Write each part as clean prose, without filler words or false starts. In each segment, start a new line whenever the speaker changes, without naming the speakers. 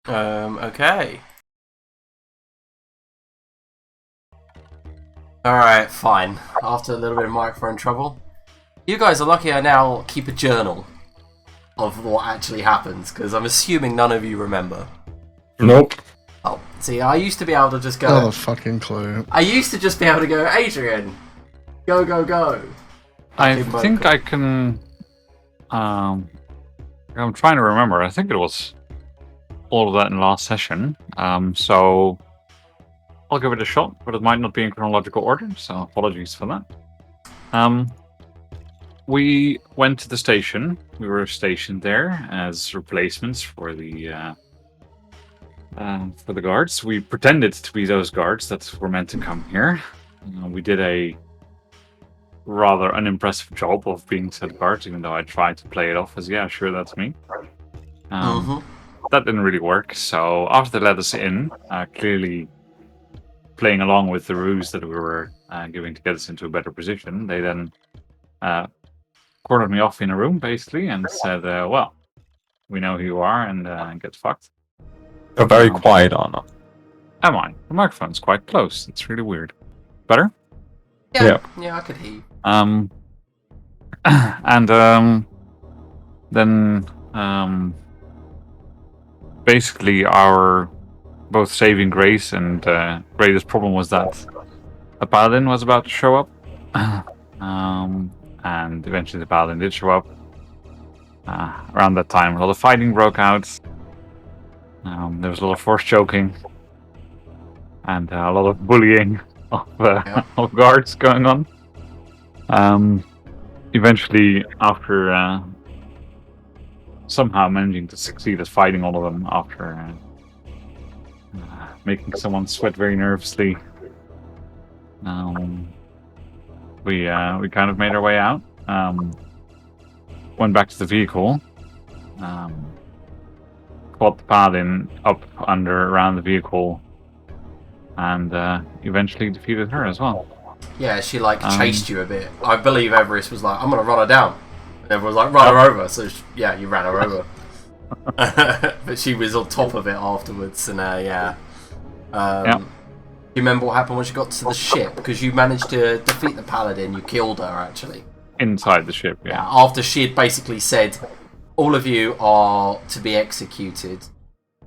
Okay. Alright, fine. After a little bit of microphone trouble. You guys are lucky I now keep a journal of what actually happens, because I'm assuming none of you remember.
Nope.
Oh, see, I used to be able to just go...
Not a fucking clue.
I used to just be able to go, Adrian, go, go, go.
I think I can... I'm trying to remember. I think it was all of that in last session. So I'll give it a shot, but it might not be in chronological order, so apologies for that. We went to the station. We were stationed there as replacements for the guards. We pretended to be those guards that were meant to come here. We did a rather unimpressive job of being said guards, even though I tried to play it off as, yeah, sure, that's me. That didn't really work, so after they let us in, clearly playing along with the ruse that we were giving to get us into a better position, they then cornered me off in a room, basically, and said, well, we know who you are, and get fucked.
You're very quiet, Anna.
Am I? The microphone's quite close. It's really weird. Better?
Yeah, I could hear you.
Then basically our both saving grace and greatest problem was that a paladin was about to show up. And eventually the paladin did show up. Around that time, a lot of fighting broke out. There was a lot of force choking. And a lot of bullying of guards going on. Eventually, after somehow managing to succeed at fighting all of them, after making someone sweat very nervously, we kind of made our way out. Went back to the vehicle. Caught the paladin up around the vehicle, and eventually defeated her as well.
Yeah, she chased you a bit. I believe Everest was like, I'm gonna run her down. And everyone was like, run her over. So you ran her over. But she was on top of it afterwards, and you remember what happened when she got to the ship? Because you managed to defeat the paladin, you killed her actually.
Inside the ship, yeah.
After she had basically said, all of you are to be executed.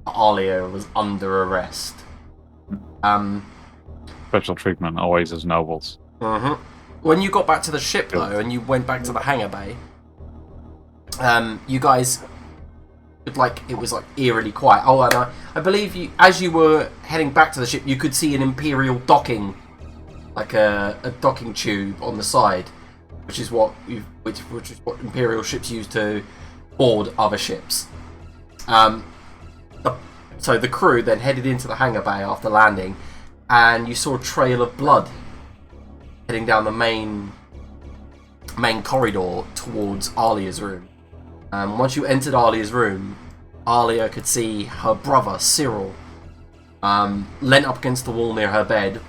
Alia was under arrest.
Special treatment, always as nobles.
When you got back to the ship, though, and you went back to the hangar bay, you guys, it was eerily quiet. Oh, and I believe as you were heading back to the ship, you could see an Imperial docking, like a docking tube on the side, which is what Imperial ships use to board other ships. So the crew then headed into the hangar bay after landing, and you saw a trail of blood heading down the main corridor towards Alia's room. Once you entered Alia's room, Alia could see her brother, Cyril, leant up against the wall near her bed,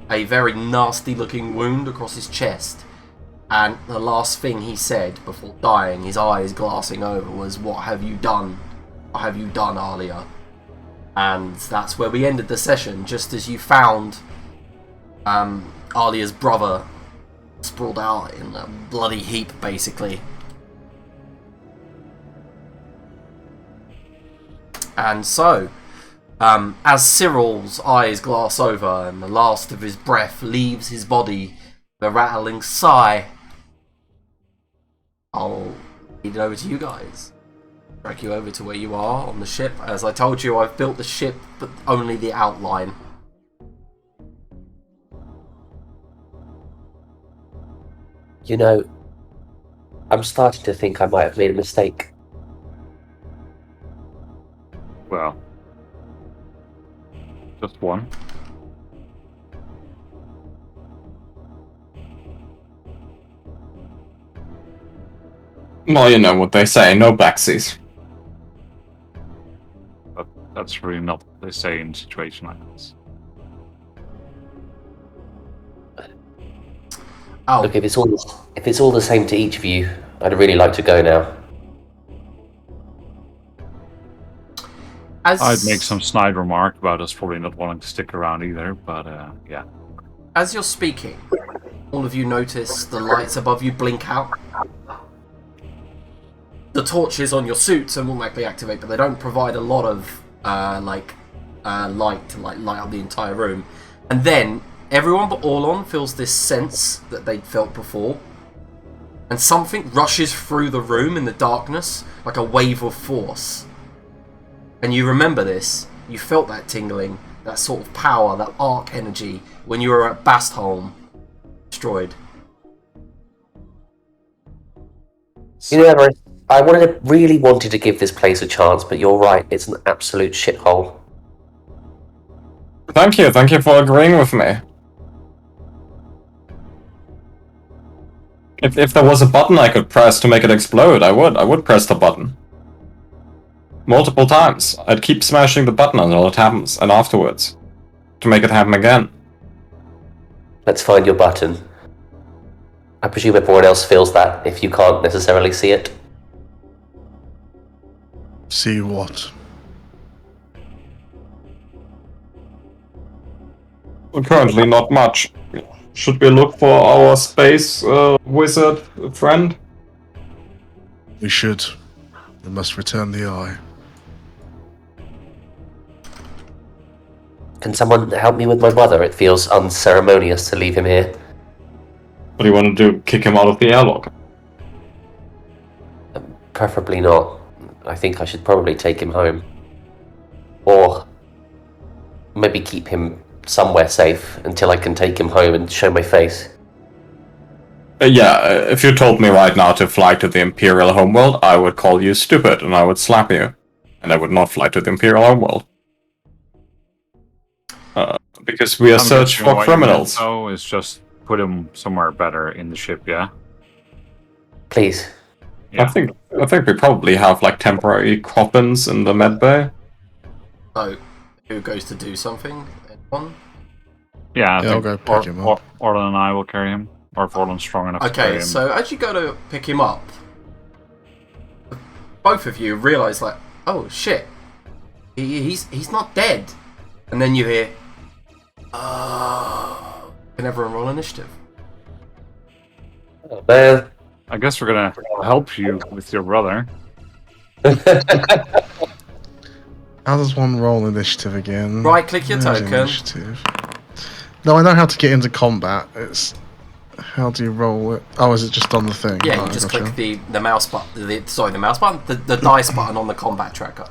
a very nasty looking wound across his chest, and the last thing he said before dying, his eyes glassing over, was, "What have you done? What have you done, Alia?" And that's where we ended the session, just as you found Alia's brother sprawled out in a bloody heap, basically. And so, as Cyril's eyes glass over and the last of his breath leaves his body with a rattling sigh, I'll lead it over to you guys. Drag you over to where you are on the ship. As I told you, I've built the ship, but only the outline.
You know, I'm starting to think I might have made a mistake.
Well, just one.
Well, you know what they say, no backsies.
But that's really not what they say in a situation like this.
Oh,
Look, if it's all the same to each of you, I'd really like to go now.
As
I'd make some snide remark about us probably not wanting to stick around either, but yeah.
As you're speaking, all of you notice the lights above you blink out. The torches on your suits will likely activate, but they don't provide a lot of light to light up the entire room. And then everyone but Orlon feels this sense that they'd felt before, and something rushes through the room in the darkness like a wave of force. And you remember this. You felt that tingling, that sort of power, that arc energy when you were at Bastholm, destroyed.
You know, Everest, I really wanted to give this place a chance, but you're right, it's an absolute shithole.
Thank you for agreeing with me. If there was a button I could press to make it explode, I would press the button. Multiple times. I'd keep smashing the button until it happens, and afterwards. To make it happen again.
Let's find your button. I presume everyone else feels that, if you can't necessarily see it.
See what?
Currently not much. Should we look for our space wizard friend?
We should. We must return the eye.
Can someone help me with my brother? It feels unceremonious to leave him here.
What do you want to do? Kick him out of the airlock?
Preferably not. I think I should probably take him home. Or maybe keep him somewhere safe until I can take him home and show my face.
Yeah, if you told me right now to fly to the Imperial homeworld, I would call you stupid and I would slap you. And I would not fly to the Imperial homeworld. Because we are searching for criminals.
So is just put him somewhere better in the ship, yeah?
Please.
Yeah.
I think we probably have like temporary coffins in the med bay.
So, who goes to do something? Anyone?
Yeah, I
Yeah, I'll
think
go pick him up.
Orlon and I will carry him. Or if Orlon's strong enough to carry
Okay,
him.
so as you go to pick him up, both of you realise, like, oh shit, he's not dead. And then you hear, can everyone roll initiative?
Oh, man.
I guess we're gonna help you with your brother.
How does one roll initiative again?
Right, click your
Where's
token.
Initiative? No, I know how to get into combat. It's how do you roll it? Oh, is it just on the thing?
Yeah,
Right,
you just
gotcha.
click the mouse button. The mouse button. The dice button on the combat tracker.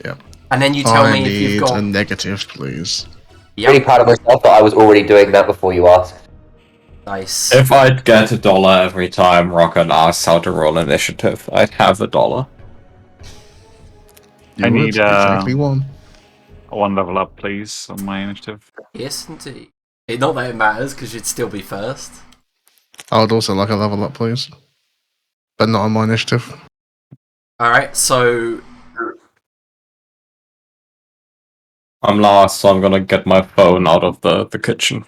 Yep.
And then you tell
I
me if
need
you've got.
a negative, please.
Really proud of myself that I was already doing that before you asked.
Nice.
If I'd get $1 every time Rocket asks how to roll initiative, I'd have $1.
You
I
would,
need,
exactly one.
One level up, please, on my initiative.
Yes, indeed. Not that it matters, because you'd still be first.
I would also like a level up, please. But not on my initiative.
Alright, so.
I'm last, so I'm gonna get my phone out of the kitchen.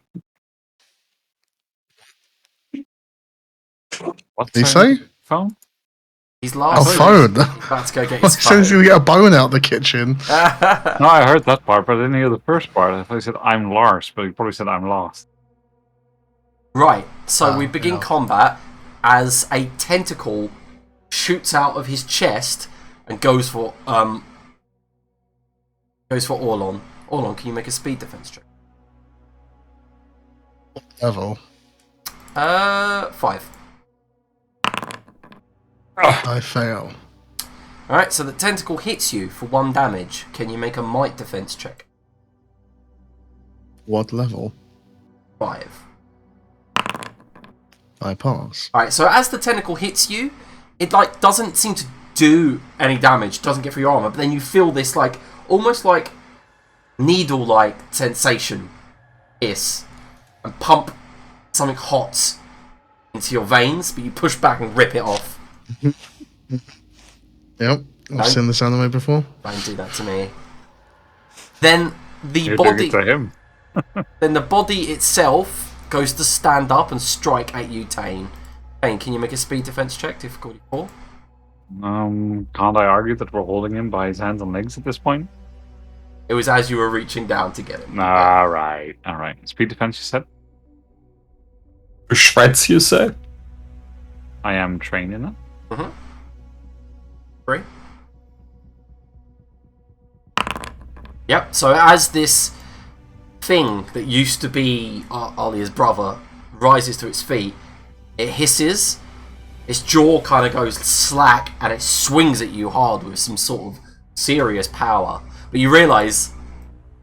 What's
Did he say?
phone?
He's
Oh,
last.
phone!
About to go get
As
his
soon as
phone.
you get a bone out the kitchen.
No, I heard that part, but I didn't hear the first part. I thought he said I'm Lars, but he probably said I'm lost.
Right, so
Oh,
we begin
yeah.
combat as a tentacle shoots out of his chest and goes for Orlon. Orlon, can you make a speed defense check?
Level.
5.
I fail.
Alright, so the tentacle hits you for 1 damage. Can you make a might defense check?
What level?
5.
I pass.
Alright, so as the tentacle hits you, it like doesn't seem to do any damage, doesn't get through your armor, but then you feel this like almost like needle-like sensation hiss and pump something hot into your veins, but you push back and rip it off.
Yep. I've seen this anime before.
Don't do that to me. Then the
You're doing
body,
it to him.
then the body itself goes to stand up and strike at you, Tane. Tane, can you make a speed defense check? Difficulty 4.
Can't I argue that we're holding him by his hands and legs at this point?
It was as you were reaching down to get him.
Alright. Speed defense, you said?
Shreds, you say?
I am trained in it.
Mm-hmm. 3. Yep, so as this thing that used to be Alia's brother rises to its feet, it hisses, its jaw kind of goes slack, and it swings at you hard with some sort of serious power. But you realise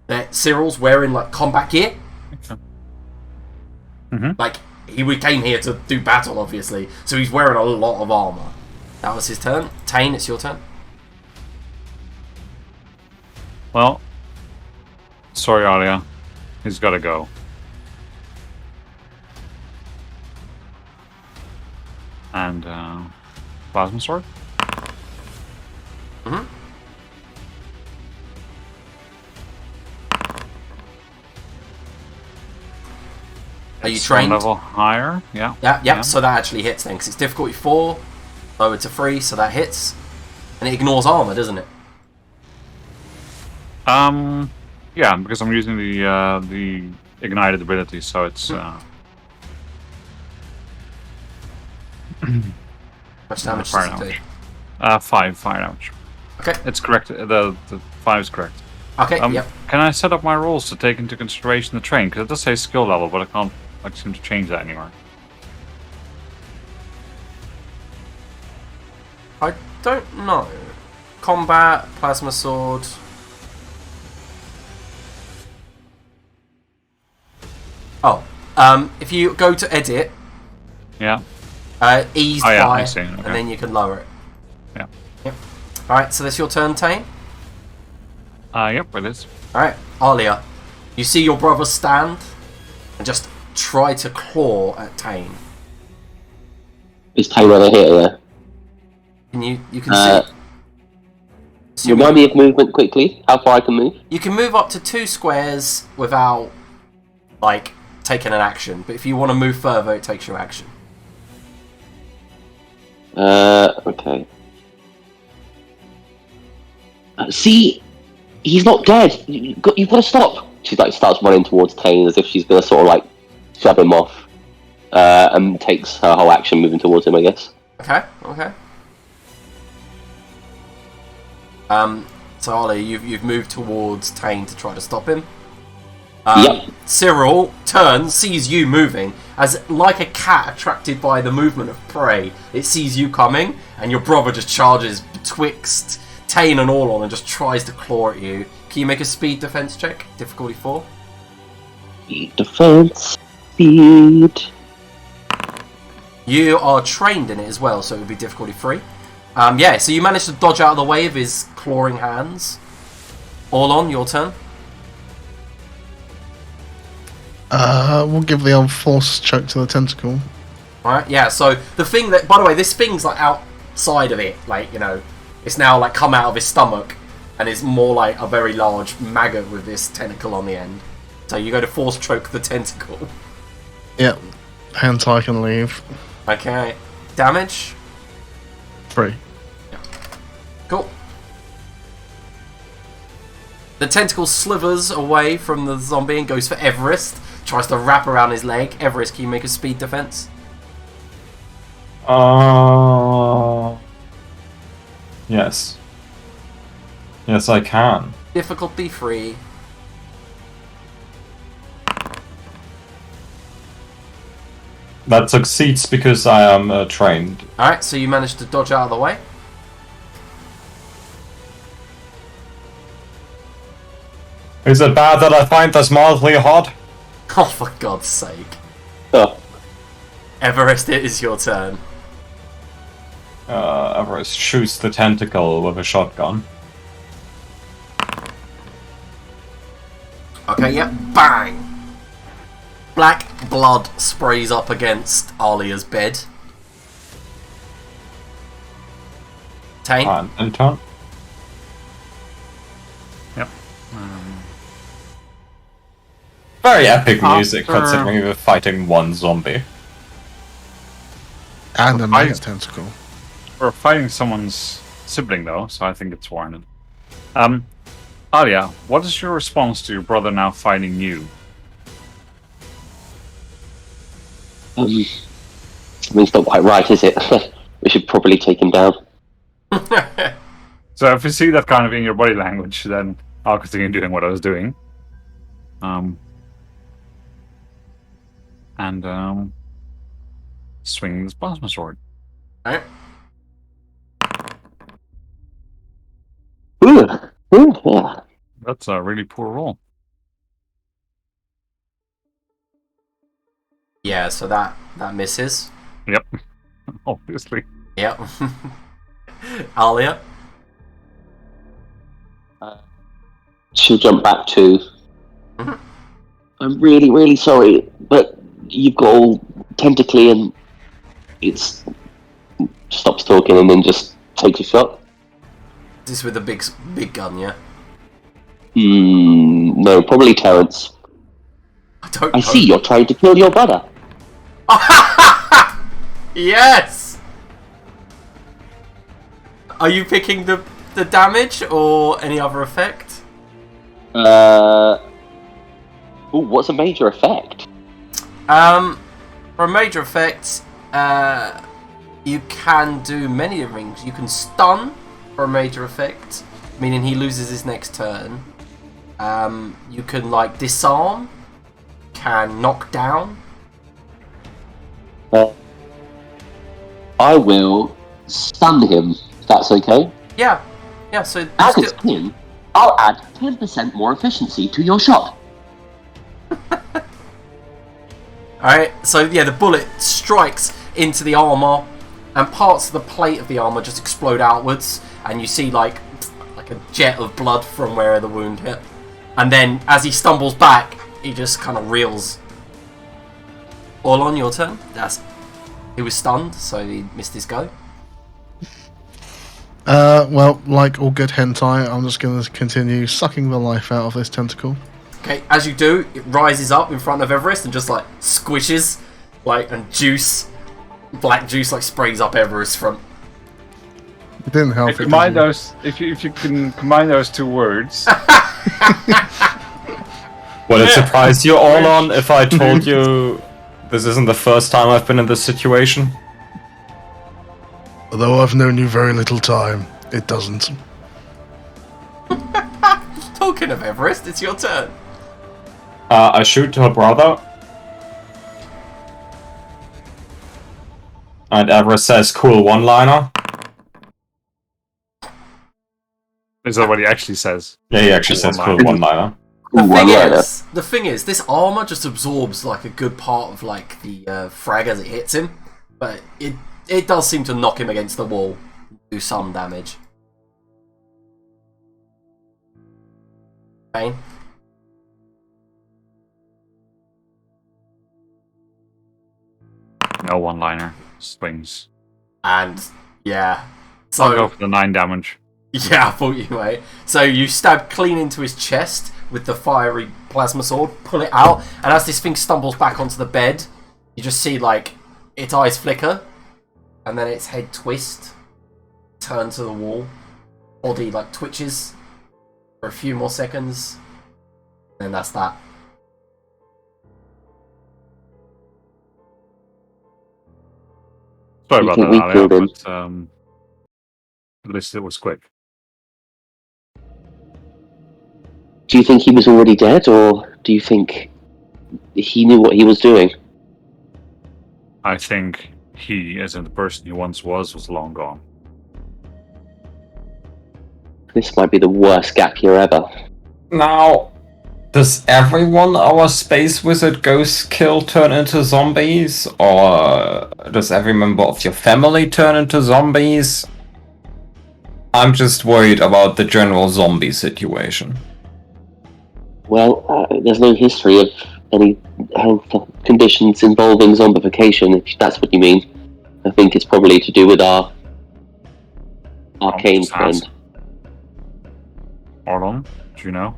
that Cyril's wearing like combat gear.
Okay. Mm-hmm.
Like, we came here to do battle, obviously, so he's wearing a lot of armour. That was his turn. Tane, it's your turn.
Well, sorry, Alia. He's got to go. And plasma sword.
Mm-hmm. Are you
It's one
trained?
level higher, yeah.
Yeah, so that actually hits then, because it's difficulty 4, lowered to 3, so that hits. And it ignores armor, doesn't it?
Yeah, because I'm using the ignited ability, so it's
Much damage
fire
does it do?
damage. 5 fire damage.
Okay,
It's correct. The 5 is correct.
okay, yep.
Can I set up my rules to take into consideration the train? Because it does say skill level, but I can't seem to change that anymore.
I don't know. Combat, plasma sword. Oh, if you go to edit,
Yeah.
ease
Oh, yeah,
by,
I see, okay.
and then you can lower it.
Yeah.
Yep. Alright, so that's your turn, Tane.
Yep, it is.
Alright, Alia. You see your brother stand and just try to claw at Tane.
Is Tane over here, yeah?
Can you can see. So
Remind me of movement quickly. How far I can move?
you can move up to 2 squares without, like, taking an action. But if you want to move further, it takes your action.
Okay. See, he's not dead. You've got to stop. She like starts running towards Tane as if she's gonna sort of like shove him off, and takes her whole action moving towards him, I guess.
Okay. So Ollie, you've moved towards Tane to try to stop him.
Yep.
Cyril turns, sees you moving, as like a cat attracted by the movement of prey. It sees you coming, and your brother just charges betwixt Tane and Orlon and just tries to claw at you. Can you make a speed defense check? Difficulty 4.
Defense, speed.
You are trained in it as well, so it would be difficulty 3. Yeah, so you managed to dodge out of the way of his clawing hands. Orlon, your turn.
We'll give the old force choke to the tentacle.
Alright, yeah, so the thing that, by the way, this thing's like outside of it, like, you know, it's now like come out of his stomach and is more like a very large maggot with this tentacle on the end. So you go to force choke the tentacle.
Yep. Hand tie can leave.
Okay. Damage?
3.
Cool. The tentacle slithers away from the zombie and goes for Everest. Tries to wrap around his leg. Everest, can you make a speed defense?
Yes. Yes, I can.
Difficulty 3.
That succeeds because I am trained.
Alright, so you managed to dodge out of the way.
Is it bad that I find this mildly hot?
Oh, for God's sake.
Oh,
Everest, it is your turn.
Everest shoots the tentacle with a shotgun.
Okay, yep. Bang! Black blood sprays up against Alia's bed. Tane?
And turn.
Yep.
Very epic music
After-
considering we were fighting one zombie.
And a
I-
maggot tentacle.
We're fighting someone's sibling, though, so I think it's warranted. Alia, what is your response to your brother now fighting you?
I mean, it's not quite right, is it? We should probably take him down.
So if you see that kind of in your body language, then I'll continue doing what I was doing. And swing this plasma sword.
Alright.
Ooh, yeah.
That's a really poor roll.
Yeah, so that misses.
Yep. Obviously.
Yep. Alia?
She'll jump back too.
Mhm.
I'm really, really sorry, but you've got all tentacly and it's stops talking and then just takes a shot.
This with a big gun, yeah?
No, probably Terrence.
I don't
I
know.
see you're trying to kill your brother.
Yes! Are you picking the damage or any other effect?
What's a major effect?
For a major effect, you can do many things. You can stun for a major effect, meaning he loses his next turn. You can like disarm, can knock down.
I will stun him, if that's okay.
Yeah, so you
As it's
still-
pinned, I'll add 10% more efficiency to your shot.
Alright, so yeah, the bullet strikes into the armour, and parts of the plate of the armour just explode outwards, and you see like a jet of blood from where the wound hit. And then, as he stumbles back, he just kind of reels. All on your turn. He was stunned, so he missed his go.
Well, like all good hentai, I'm just going to continue sucking the life out of this tentacle.
Okay, as you do, it rises up in front of Everest and just like squishes, and black juice sprays up Everest's front.
It didn't help.
If
It,
you combine
did it?
those, if you can combine those two words,
Would it surprise you all on if I told you this isn't the first time I've been in this situation?
Although I've known you very little time, it doesn't.
Talking of Everest, it's your turn.
I shoot her brother. And Everest says, cool one-liner.
is that what he actually says?
Yeah, he actually says cool one-liner.
The thing is, this armor just absorbs a good part of the frag as it hits him, but it does seem to knock him against the wall, do some damage. Pain.
No one-liner. Swings.
And yeah,
I'll go for the 9 damage.
Yeah, I thought you might. So you stab clean into his chest with the fiery plasma sword, pull it out, and as this thing stumbles back onto the bed, you just see its eyes flicker, and then its head twist, turn to the wall, body twitches for a few more seconds, and that's that.
Sorry
You
about
think
that,
we
Alia,
killed him?
but at least it was quick.
Do you think he was already dead, or do you think he knew what he was doing?
I think he, as in the person he once was long gone.
This might be the worst gap year ever.
Now, does everyone our space wizard ghost kill turn into zombies? Or does every member of your family turn into zombies? I'm just worried about the general zombie situation.
Well, there's no history of any health conditions involving zombification, if that's what you mean. I think it's probably to do with our arcane friend.
Orlon, do you know?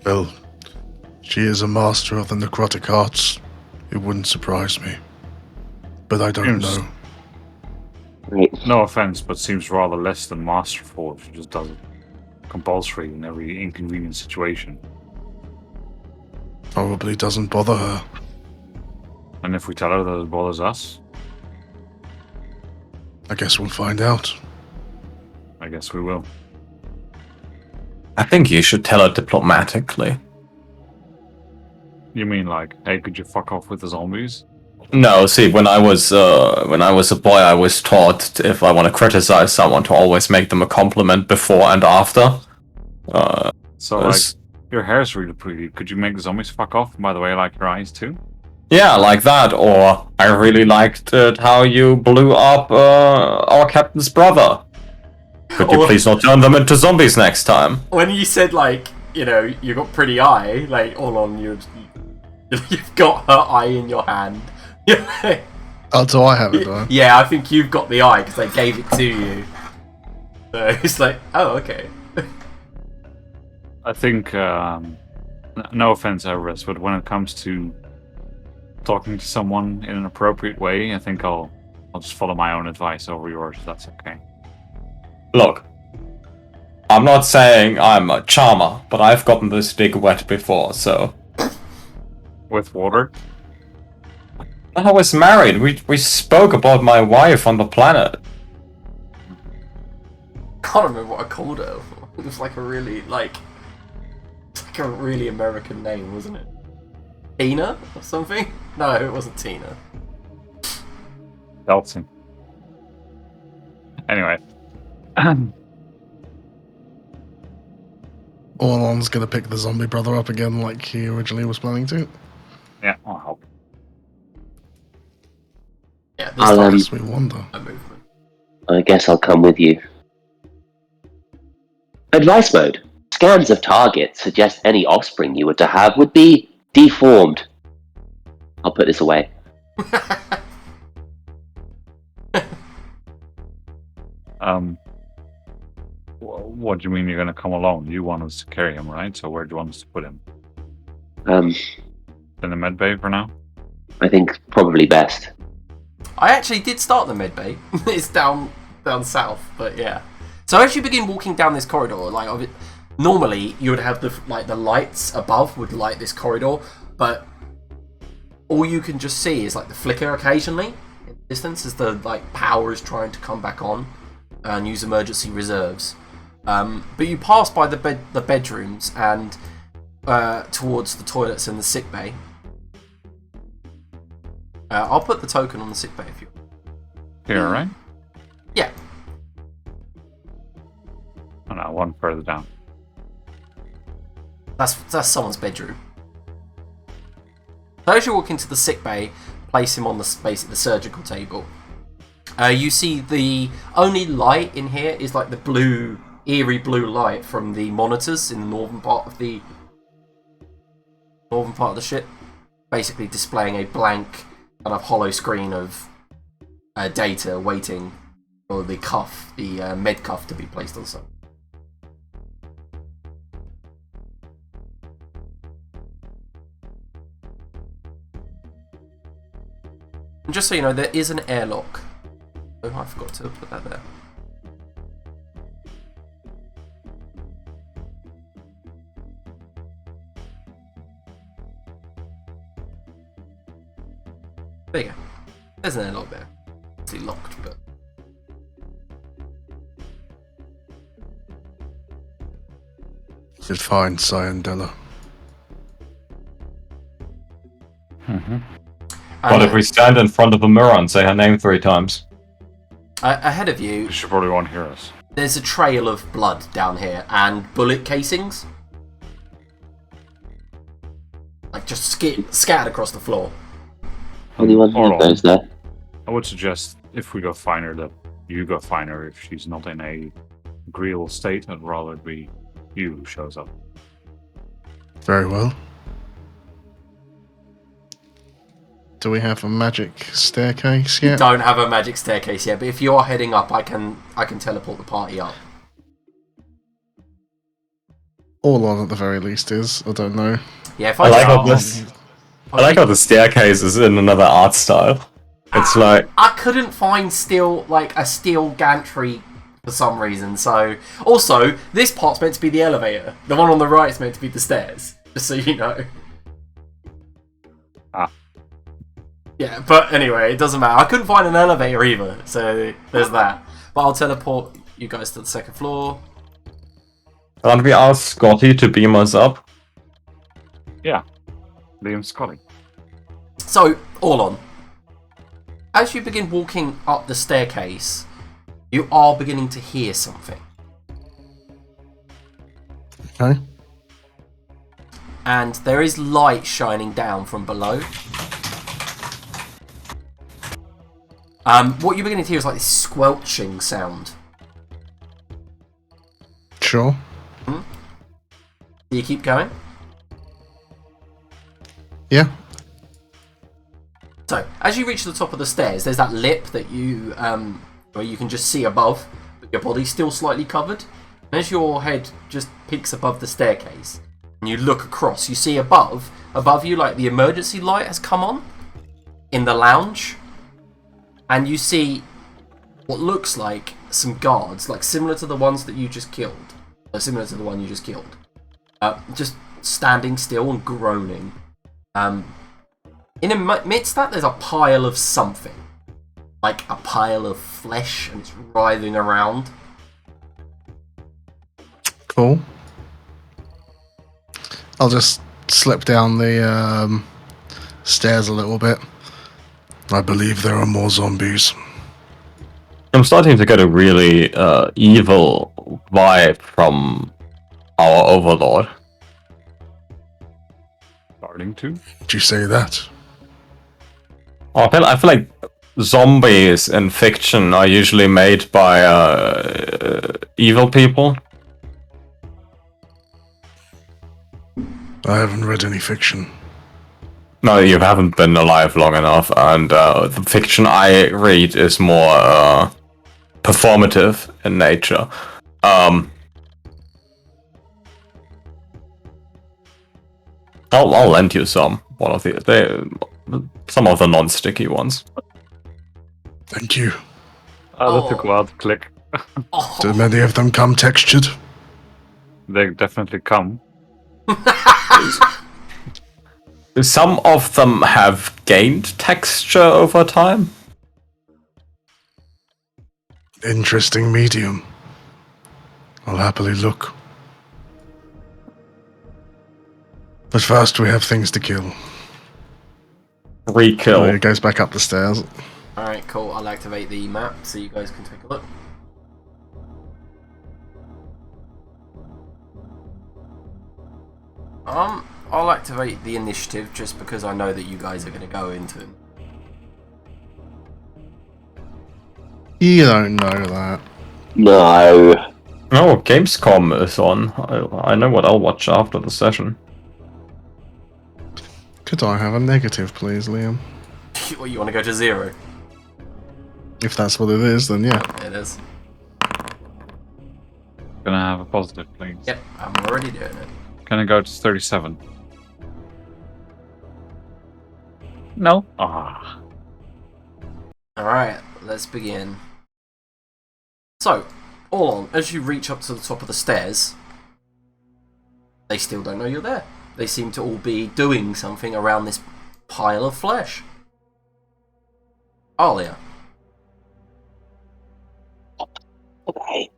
Well, she is a master of the necrotic arts. It wouldn't surprise me. But I don't
Seems-
know.
Right.
No offense, but seems rather less than masterful if she just does it. compulsory in every inconvenient situation.
Probably doesn't bother her.
And if we tell her that it bothers us,
I guess we'll find out.
I guess we will.
I think you should tell her diplomatically.
You mean like, hey, could you fuck off with the zombies?
No, see, when I was a boy, I was taught if I want to criticize someone to always make them a compliment before and after.
So like, your hair's really pretty. Could you make the zombies fuck off? By the way, I like your eyes too.
Yeah, like that. Or I really liked how you blew up our captain's brother. Could you please not turn them into zombies next time?
When you said, like, you know, you got pretty eye, like, all on you've got her eye in your hand.
Oh, do I have it, though?
Yeah, I think you've got the eye because they gave it to you. So it's like, oh, okay.
I think, no offense, Everest, but when it comes to talking to someone in an appropriate way, I think I'll just follow my own advice over yours. That's okay.
Look, I'm not saying I'm a charmer, but I've gotten this dick wet before, so...
With water?
I was married. We spoke about my wife on the planet.
Can't remember what I called her. It was like a really, like a really American name, wasn't it? Tina or something? No, it wasn't Tina.
Belting. Anyway.
Orlon's gonna pick the zombie brother up again like he originally was planning to.
Yeah, I'll help.
Yeah, this
I'll,
time
Makes me wonder.
a movement.
I guess I'll come with you. Advice mode. Scans of targets suggest any offspring you were to have would be deformed. I'll put this away.
What do you mean you're going to come alone? You want us to carry him, right? So where do you want us to put him? In the med bay for now?
I think probably best.
I actually did start the med bay. It's down south, but yeah. So as you begin walking down this corridor, like normally you would have the lights above would light this corridor, but all you can just see is like the flicker occasionally in the distance as the like power is trying to come back on and use emergency reserves. But you pass by the bedrooms and towards the toilets and the sick bay. I'll put the token on the sick bay if you want.
Here, right?
Yeah.
Oh no, one further down.
That's someone's bedroom. So as you walk into the sick bay, place him on the surgical table. You see the only light in here is like the eerie blue light from the monitors in the northern part of the ship, basically displaying a blank kind of hollow screen of data waiting for the med cuff to be placed on something. And just so you know, there is an airlock. Oh, I forgot to put that there. There you go. There's an airlock there. It's locked, but...
Did find Cyandela.
What if we stand in front of a mirror and say her name 3 times?
Ahead of you,
She probably won't hear us.
there's a trail of blood down here and bullet casings. Like just scattered across the floor.
Only one
Hold
who
on.
goes there.
I would suggest if we go find her that you go find her if she's not in a agreeable state. I'd rather it be you who shows up.
Very well. Do we have a magic staircase yet?
Don't have a magic staircase yet, but if you are heading up, I can teleport the party up.
Orlon at the very least is. I don't know.
Yeah, if
I like
go
how
up,
this. I like how the staircase is in another art style. It's like
I couldn't find a steel gantry for some reason. So, also, this part's meant to be the elevator. The one on the right is meant to be the stairs. Just so you know.
Ah.
Yeah, but anyway, it doesn't matter. I couldn't find an elevator either, so there's that. But I'll teleport you guys to the second floor.
Can't we ask Scotty to beam us up?
Liam Scotty.
So, all on. As you begin walking up the staircase, you are beginning to hear something.
Okay.
And there is light shining down from below. What you're beginning to hear is like this squelching sound.
Sure.
Do you keep going?
Yeah.
So, as you reach the top of the stairs, there's that lip that you, where you can just see above, but your body's still slightly covered. And as your head just peeks above the staircase, and you look across, you see above you, like the emergency light has come on in the lounge, and you see what looks like some guards, like similar to the ones that you just killed, or similar to the one you just killed, just standing still and groaning. In amidst that, there's a pile of something. Like a pile of flesh, and it's writhing around.
Cool. I'll just slip down the stairs a little bit. I believe there are more zombies.
I'm starting to get a really evil vibe from our overlord.
Starting to.
Did you say that?
I feel like zombies in fiction are usually made by evil people.
I haven't read any fiction.
No, you haven't been alive long enough, and the fiction I read is more performative in nature. I'll lend you some. Some of the non-sticky ones.
Thank you.
That took a while to click.
Oh,
Do many of them come textured?
They definitely come.
Some of them have gained texture over time.
Interesting medium. I'll happily look. But first we have things to kill.
Re-kill.
Oh, it goes back up the stairs.
alright, cool. I'll activate the map so you guys can take a look. I'll activate the initiative just because I know that you guys are going to go into it.
You don't know that.
No.
Oh, Gamescom is on. I know what I'll watch after the session.
Could I have a negative, please, Liam?
What, you want to go to 0?
If that's what it is, then yeah.
It is.
Gonna have a positive, please.
Yep, I'm already doing it.
Can I go to 37? No. Ah.
Alright, let's begin. So, all on, as you reach up to the top of the stairs, they still don't know you're there. They seem to all be doing something around this pile of flesh. Alia.
Okay.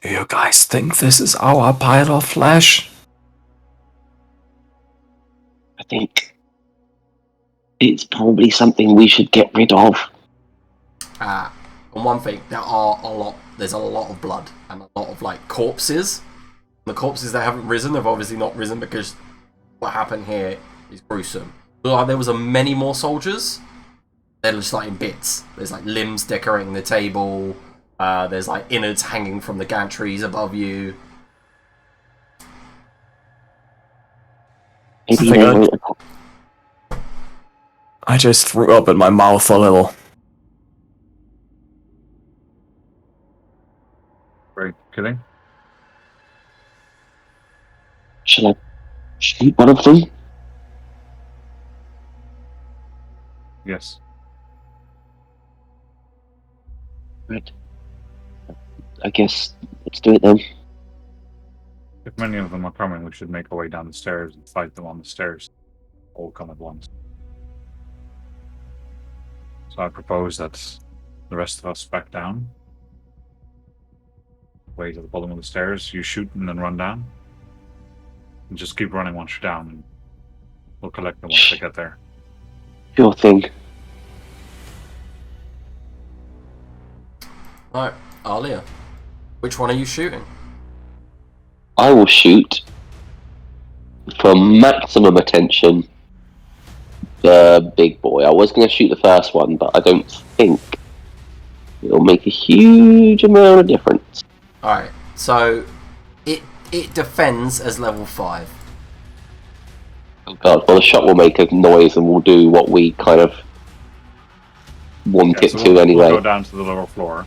Do you guys think this is our pile of flesh?
I think it's probably something we should get rid of.
And one thing, there's a lot of blood and a lot of like corpses. The corpses that haven't risen have obviously not risen because what happened here is gruesome. There was many more soldiers. They're just like in bits. There's like limbs decorating the table. There's like innards hanging from the gantries above you.
Maybe
I think
they
I just threw up in my mouth a little.
Very killing.
Shall I shoot one of them?
Yes.
Right. I guess let's do it then.
If many of them are coming, we should make our way down the stairs and fight them on the stairs. All come at once. So I propose that the rest of us back down. Wait at the bottom of the stairs, you shoot and then run down. And just keep running once you're down, and we'll collect them once they get there.
Sure thing.
Right, Alia. Which one are you shooting?
I will shoot for maximum attention the big boy. I was going to shoot the first one, but I don't think it'll make a huge amount of difference.
Alright, so it defends as level 5.
Oh god, well the shot will make a noise and we'll do what we kind of want it to anyway.
We'll go down to the lower floor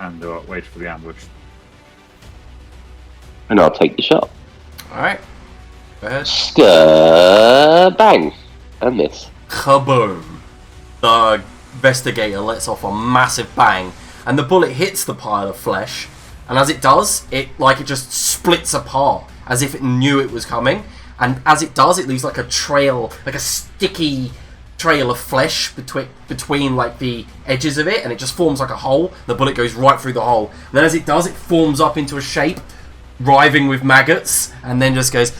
and wait for the ambush.
And I'll take the shot.
Alright, go ahead.
Bang! And miss.
Kaboom! The investigator lets off a massive bang, and the bullet hits the pile of flesh, and as it does, it just splits apart, as if it knew it was coming, and as it does, it leaves like a trail, like a sticky trail of flesh between like the edges of it, and it just forms like a hole. The bullet goes right through the hole, and then as it does, it forms up into a shape, writhing with maggots, and then just goes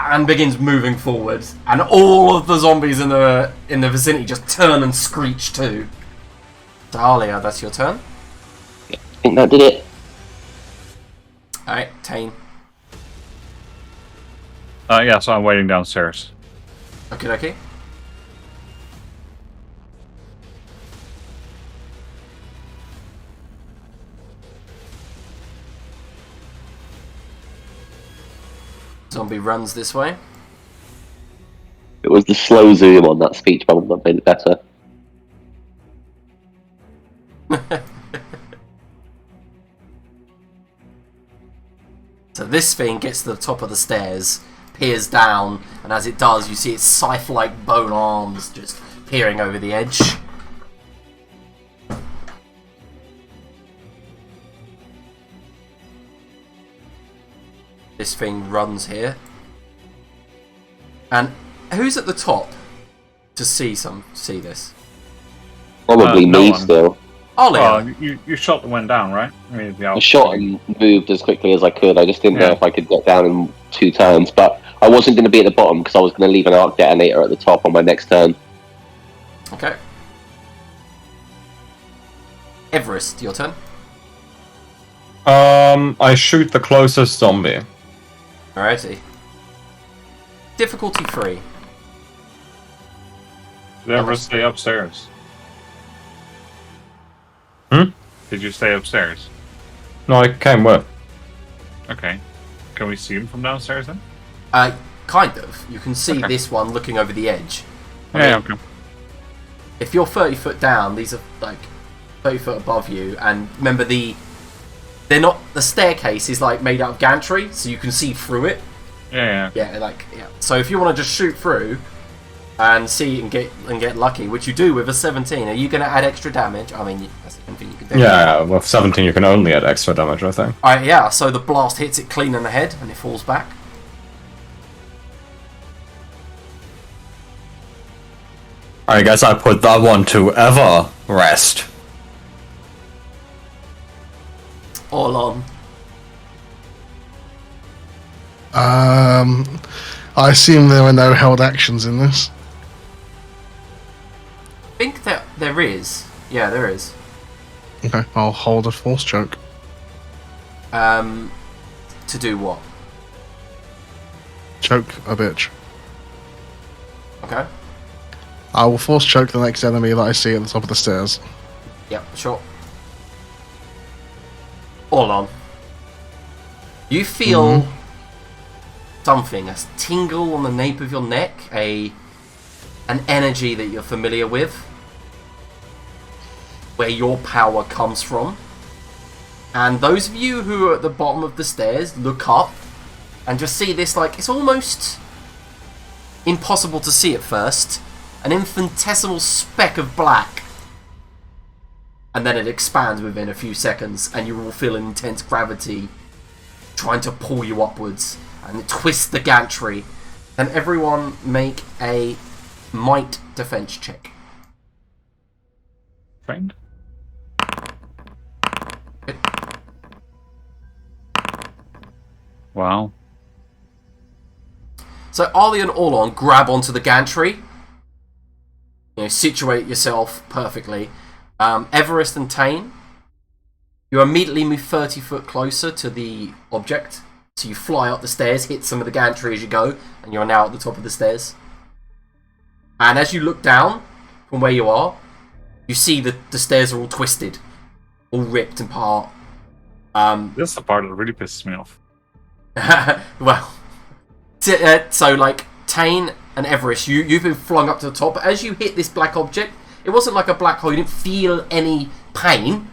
and begins moving forward, and all of the zombies in the vicinity just turn and screech too. Dahlia, that's your turn.
I think that did it.
Alright, Tane.
Yeah, so I'm waiting downstairs.
Okay. Zombie runs this way.
It was the slow zoom on that speech bubble that made it better.
So this thing gets to the top of the stairs, peers down, and as it does, you see its scythe-like bone arms just peering over the edge. This thing runs here. And who's at the top to see this?
Probably
no
me
one.
still.
Ollie.
Well, you shot the one down, right?
I shot and moved as quickly as I could. I just didn't know if I could get down in 2 turns, but I wasn't going to be at the bottom because I was going to leave an arc detonator at the top on my next turn.
Okay. Everest, your turn.
I shoot the closest zombie.
Alrighty. Difficulty 3.
Did you ever stay upstairs? Did you stay upstairs?
No, I came with.
Okay. Can we see him from downstairs then?
Kind of. You can see
Okay.
this one looking over the edge.
Yeah, okay.
If you're 30 foot down, these are like 30 foot above you, and remember the staircase is like made out of gantry, so you can see through it.
Yeah.
Yeah. So if you want to just shoot through and see and get lucky, which you do with a 17, are you going to add extra damage? I mean, that's the only thing you can do.
Yeah, with 17 you can only add extra damage, I think.
Alright, yeah. So the blast hits it clean in the head, and it falls back.
I guess I put that one to ever rest.
All on.
I assume there are no held actions in this.
I think that there is. Yeah, there is.
Okay, I'll hold a force choke.
To do what?
Choke a bitch.
Okay.
I will force choke the next enemy that I see at the top of the stairs.
Yep, sure. All on. You feel something, a tingle on the nape of your neck, an energy that you're familiar with, where your power comes from. And those of you who are at the bottom of the stairs look up and just see this, like, it's almost impossible to see at first, an infinitesimal speck of black and then it expands within a few seconds, and you all feel an intense gravity trying to pull you upwards, and it twists the gantry. And everyone make a might defense check.
Trained.
Good.
Wow.
So Ali and Orlon grab onto the gantry. You know, situate yourself perfectly. Everest and Tane, you immediately move 30 foot closer to the object. So you fly up the stairs, hit some of the gantry as you go, and you're now at the top of the stairs. And as you look down from where you are, you see that the stairs are all twisted, all ripped apart.
This is the part that really pisses me off.
Well, so like Tane and Everest, you've been flung up to the top. But as you hit this black object, it wasn't like a black hole. You didn't feel any pain.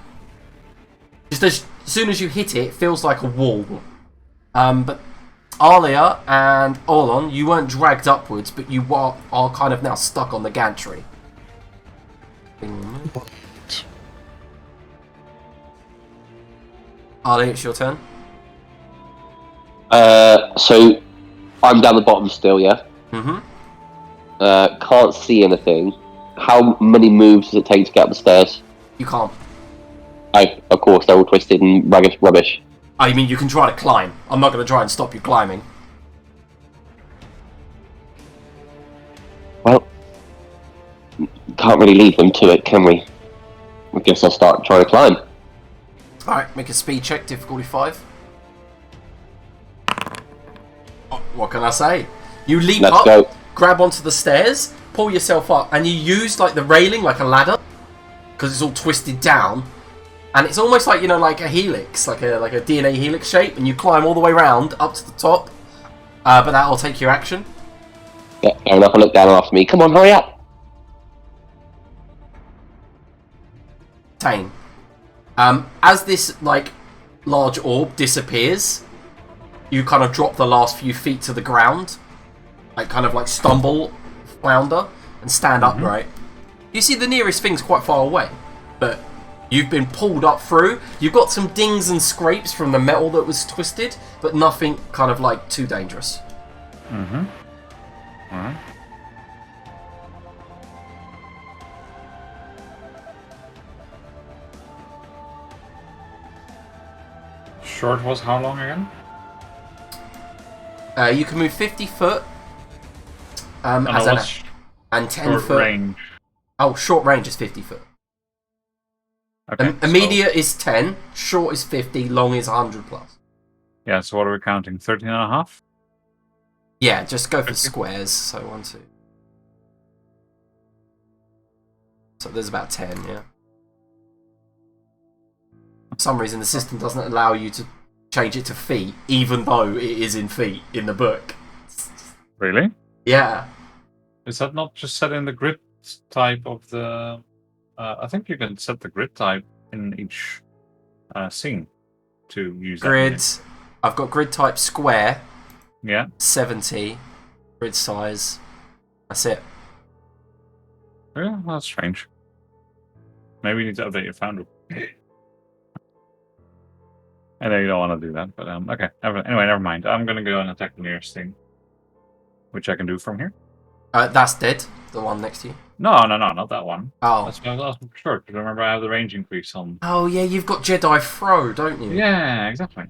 Just as soon as you hit it, it feels like a wall. But Alia and Orlon, you weren't dragged upwards, but you are kind of now stuck on the gantry. Alia, it's your turn.
So I'm down the bottom still, yeah?
Mm-hmm.
Can't see anything. How many moves does it take to get up the stairs?
You can't.
Oh, of course, they're all twisted and rubbish.
Oh, you mean you can try to climb? I'm not going to try and stop you climbing.
Well, can't really leave them to it, can we? I guess I'll start trying to climb.
Alright, make a speed check, difficulty 5. Oh, what can I say? You leap
Let's
up,
go.
grab onto the stairs, pull yourself up, and you use like the railing like a ladder, because it's all twisted down. And it's almost like, you know, like a helix, like a DNA helix shape, and you climb all the way around up to the top. But that'll take your action.
Yeah, fair enough. I look down after me. Come on, hurry up.
Tane. As this like large orb disappears, you kind of drop the last few feet to the ground, like kind of like stumble, flounder, and stand upright. You see the nearest thing's quite far away, but you've been pulled up through. You've got some dings and scrapes from the metal that was twisted, but nothing kind of like too dangerous.
Mm-hmm. Alright. Short was how long again?
You can move 50 foot
And
as
what's
and 10
short
foot.
range?
Oh, short range is 50 foot.
Okay.
Immediate is 10, short is 50, long is 100 plus.
Yeah, so what are we counting? 13 and a half?
Yeah, just go for squares. So 1, 2. So there's about 10, yeah. For some reason, the system doesn't allow you to change it to feet, even though it is in feet in the book.
Really?
Yeah.
Is that not just set in the grid type of the... I think you can set the grid type in each scene to use
Grid.
that.
I've got grid type square,
Yeah.
70. Grid size. That's it.
Yeah, that's strange. Maybe you need to update your founder. I know you don't want to do that, but okay. Anyway, never mind. I'm gonna go and attack the nearest thing, which I can do from here.
That's dead. The one next to you.
No, not that one.
Oh.
That's what I was asking for sure. Because remember, I have the range increase on.
Oh yeah, you've got Jedi throw, don't you?
Yeah, exactly.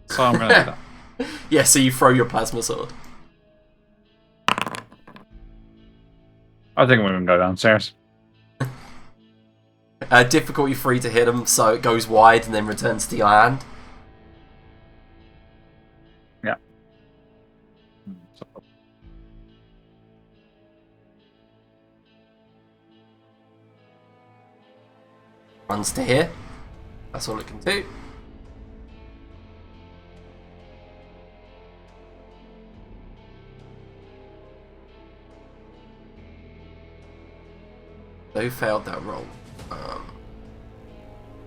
So I'm gonna do that.
Yeah, so you throw your plasma sword.
I think we can go downstairs.
Difficulty 3 to hit him, so it goes wide and then returns to your hand.
Yeah. So,
Runs to here. That's all it can do. Who failed that roll?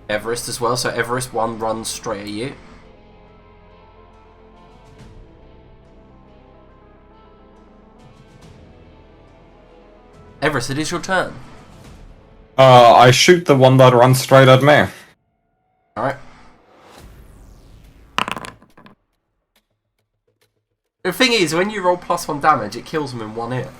Everest as well, so Everest 1 runs straight at you. Everest, it is your turn.
I shoot the one that runs straight at me.
Alright. The thing is, when you roll +1 damage, it kills them in one hit.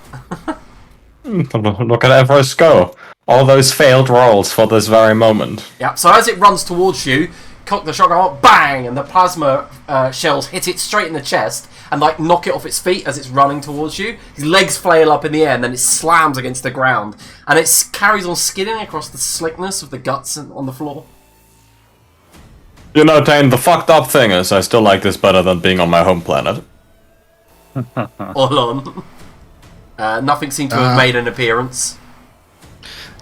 Look at Everest go. All those failed rolls for this very moment.
Yeah, so as it runs towards you, cock the shotgun up, bang, and the plasma shells hit it straight in the chest and like knock it off its feet as it's running towards you. His legs flail up in the air and then it slams against the ground. And it carries on skidding across the slickness of the guts on the floor.
You know, Tane, the fucked up thing is I still like this better than being on my home planet.
All on. Nothing seemed to have made an appearance.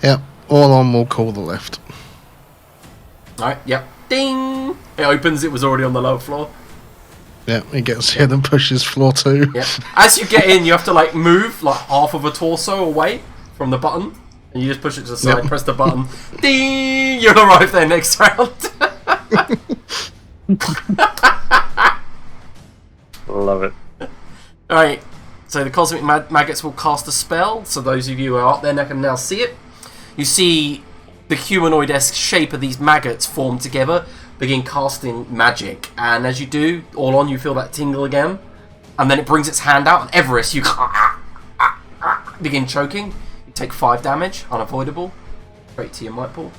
Yep, all on will call the left.
Alright, yep. Ding! It opens, it was already on the lower floor.
Yep, he gets hit and pushes floor 2.
Yep. As you get in, you have to like move like half of a torso away from the button. And you just push it to the side, press the button. Ding! You'll arrive there next round.
Love it.
Alright, so the Cosmic Maggots will cast a spell. So those of you who are up there can now see it. You see the humanoid-esque shape of these maggots form together, begin casting magic. And as you do, all on, you feel that tingle again. And then it brings its hand out, and Everest, you begin choking. You take 5 damage, unavoidable. Straight to your might pool.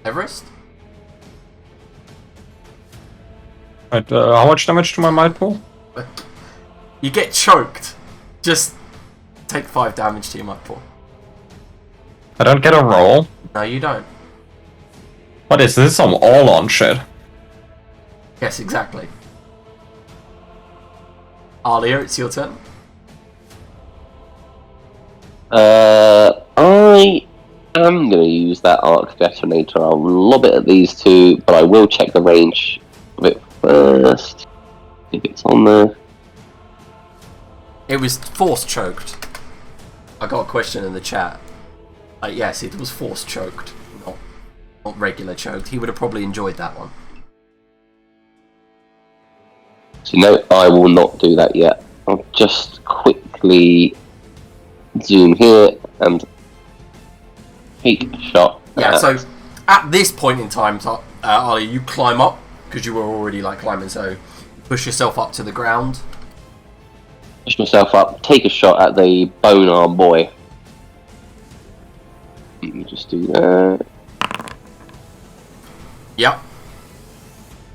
Everest?
Right, how much damage to my might pool?
You get choked. Just take 5 damage to your might pool.
I don't get a roll.
No, you don't.
What is this? Some all-on shit.
Yes, exactly. Alia, it's your turn.
I am going to use that arc detonator. I'll lob it at these two, but I will check the range of it first. If it's on there.
It was force choked. I got a question in the chat. Yes, it was force choked, not regular choked. He would have probably enjoyed that one.
So no, I will not do that yet. I'll just quickly zoom here and take a shot.
Yeah, so at this point in time, Ali, you climb up, because you were already like climbing, so you push yourself up to the ground.
Push myself up, take a shot at the bone arm boy. Let me just do that.
Yep.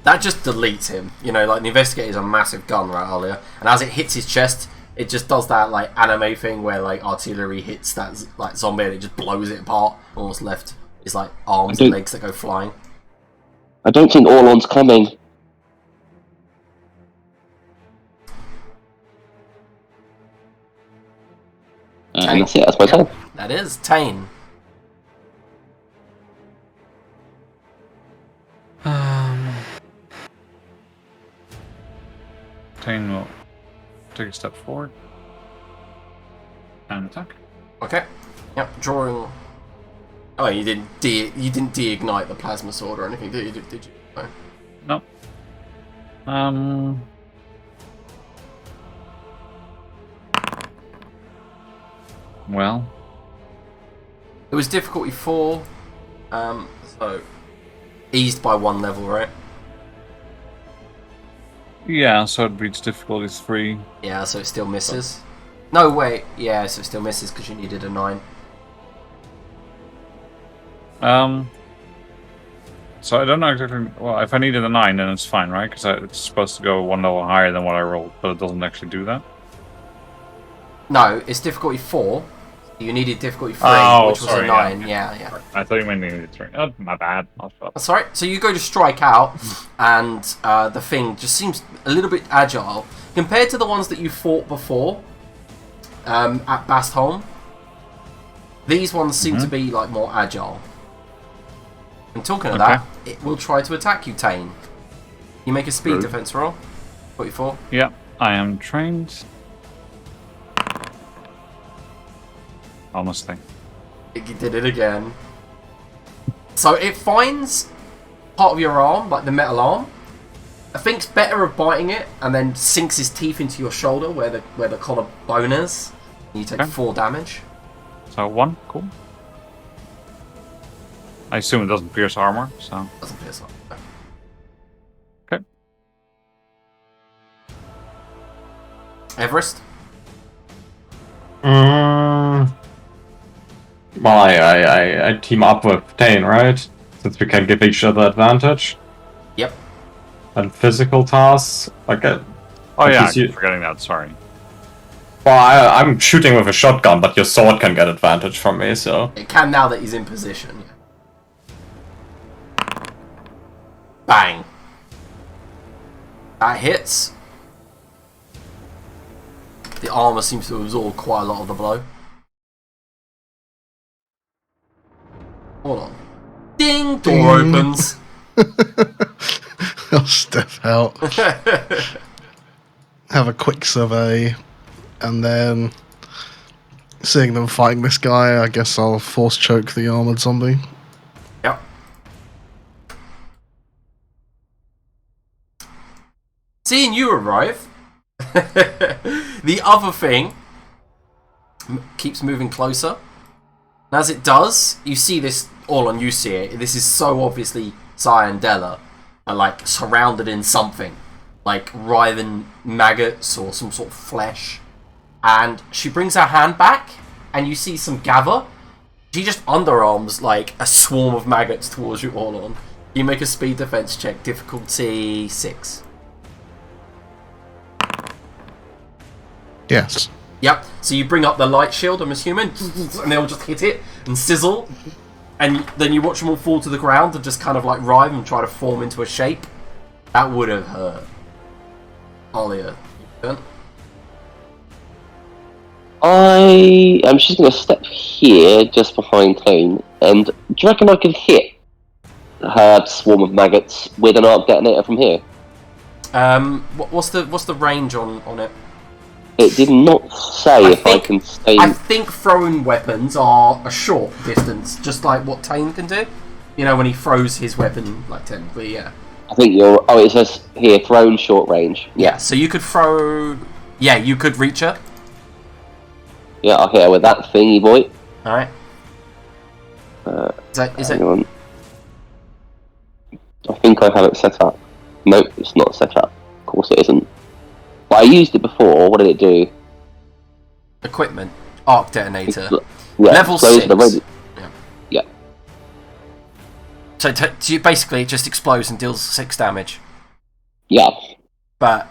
That just deletes him. You know, like the investigator's a massive gun, right, Alia? And as it hits his chest, it just does that like anime thing where like artillery hits that like zombie and it just blows it apart. Almost left is like arms and legs that go flying.
I don't think Orlon's coming. And that's it, that's my turn.
That is Tane.
Tane will take a step forward and attack.
Okay. Yep. Drawing. Oh, you didn't de-ignite the plasma sword or anything, did you? Did you? No.
No. Well.
It was difficulty 4. So eased by 1 level, right?
Yeah, so it beats difficulty 3.
Yeah, so it still misses. No, wait. Yeah, so it still misses because you needed a 9.
So I don't know exactly. Well, if I needed a 9, then it's fine, right? Because it's supposed to go 1 level higher than what I rolled, but it doesn't actually do that.
No, it's difficulty 4. You needed difficulty 3, which was
sorry,
a 9.
yeah.
Yeah.
I thought you meant needed 3. Oh, my bad. I'll shut up.
That's alright. So you go to strike out, and the thing just seems a little bit agile compared to the ones that you fought before at Bastholm. These ones seem to be like more agile. And talking of that, it will try to attack you, Tane. You make a speed defense roll. 44.
Yeah, I am trained. Almost thing.
It did it again. So it finds part of your arm, like the metal arm. It thinks better of biting it, and then sinks his teeth into your shoulder where the collarbone is. You take
Okay.
4 damage.
So 1, cool. I assume it doesn't pierce armor, so...
Doesn't pierce up.
Okay.
Everest?
Well, I team up with Dane, right? Since we can give each other advantage.
Yep.
And physical tasks, like
Oh
Like
yeah, I
he's u-
keep forgetting that, sorry.
well, I'm shooting with a shotgun, but your sword can get advantage from me, so.
It can now that he's in position. Yeah. Bang. That hits. The armor seems to absorb quite a lot of the blow. Hold on. Ding! Door
Ding.
opens.
I'll step out, have a quick survey, and then seeing them fighting this guy, I guess I'll force choke the armored zombie.
Yep. Seeing you arrive, the other thing keeps moving closer. And as it does, you see this, all on you see it, this is so obviously Cyandela, like surrounded in something, like writhing maggots or some sort of flesh. And she brings her hand back, and you see some gather. She just underarms like a swarm of maggots towards you all on. You make a speed defense check, difficulty 6.
Yes.
Yep, so you bring up the light shield, I'm assuming, and they all just hit it and sizzle. And then you watch them all fall to the ground and just kind of like writhe and try to form into a shape. That would have hurt. Alia,
I am just going to step here, just behind Tane, and do you reckon I could hit her swarm of maggots with an arc detonator from here?
what's the range on it?
It did not say if I can stay...
I think thrown weapons are a short distance, just like what Tane can do. You know, when he throws his weapon, like technically, yeah.
I think you're... Oh, it says here, thrown short range.
Yeah, so you could throw... Yeah, you could reach her.
Yeah, I'll hit her with that thingy, boy.
Alright. Is it...
Hang on. I think I have it set up. Nope, it's not set up. Of course it isn't. But I used it before. What did it do?
Equipment. Arc detonator.
Yeah,
Level
close
6.
the radi-
Yeah.
Yeah.
So you basically it just explodes and deals 6 damage.
Yeah.
But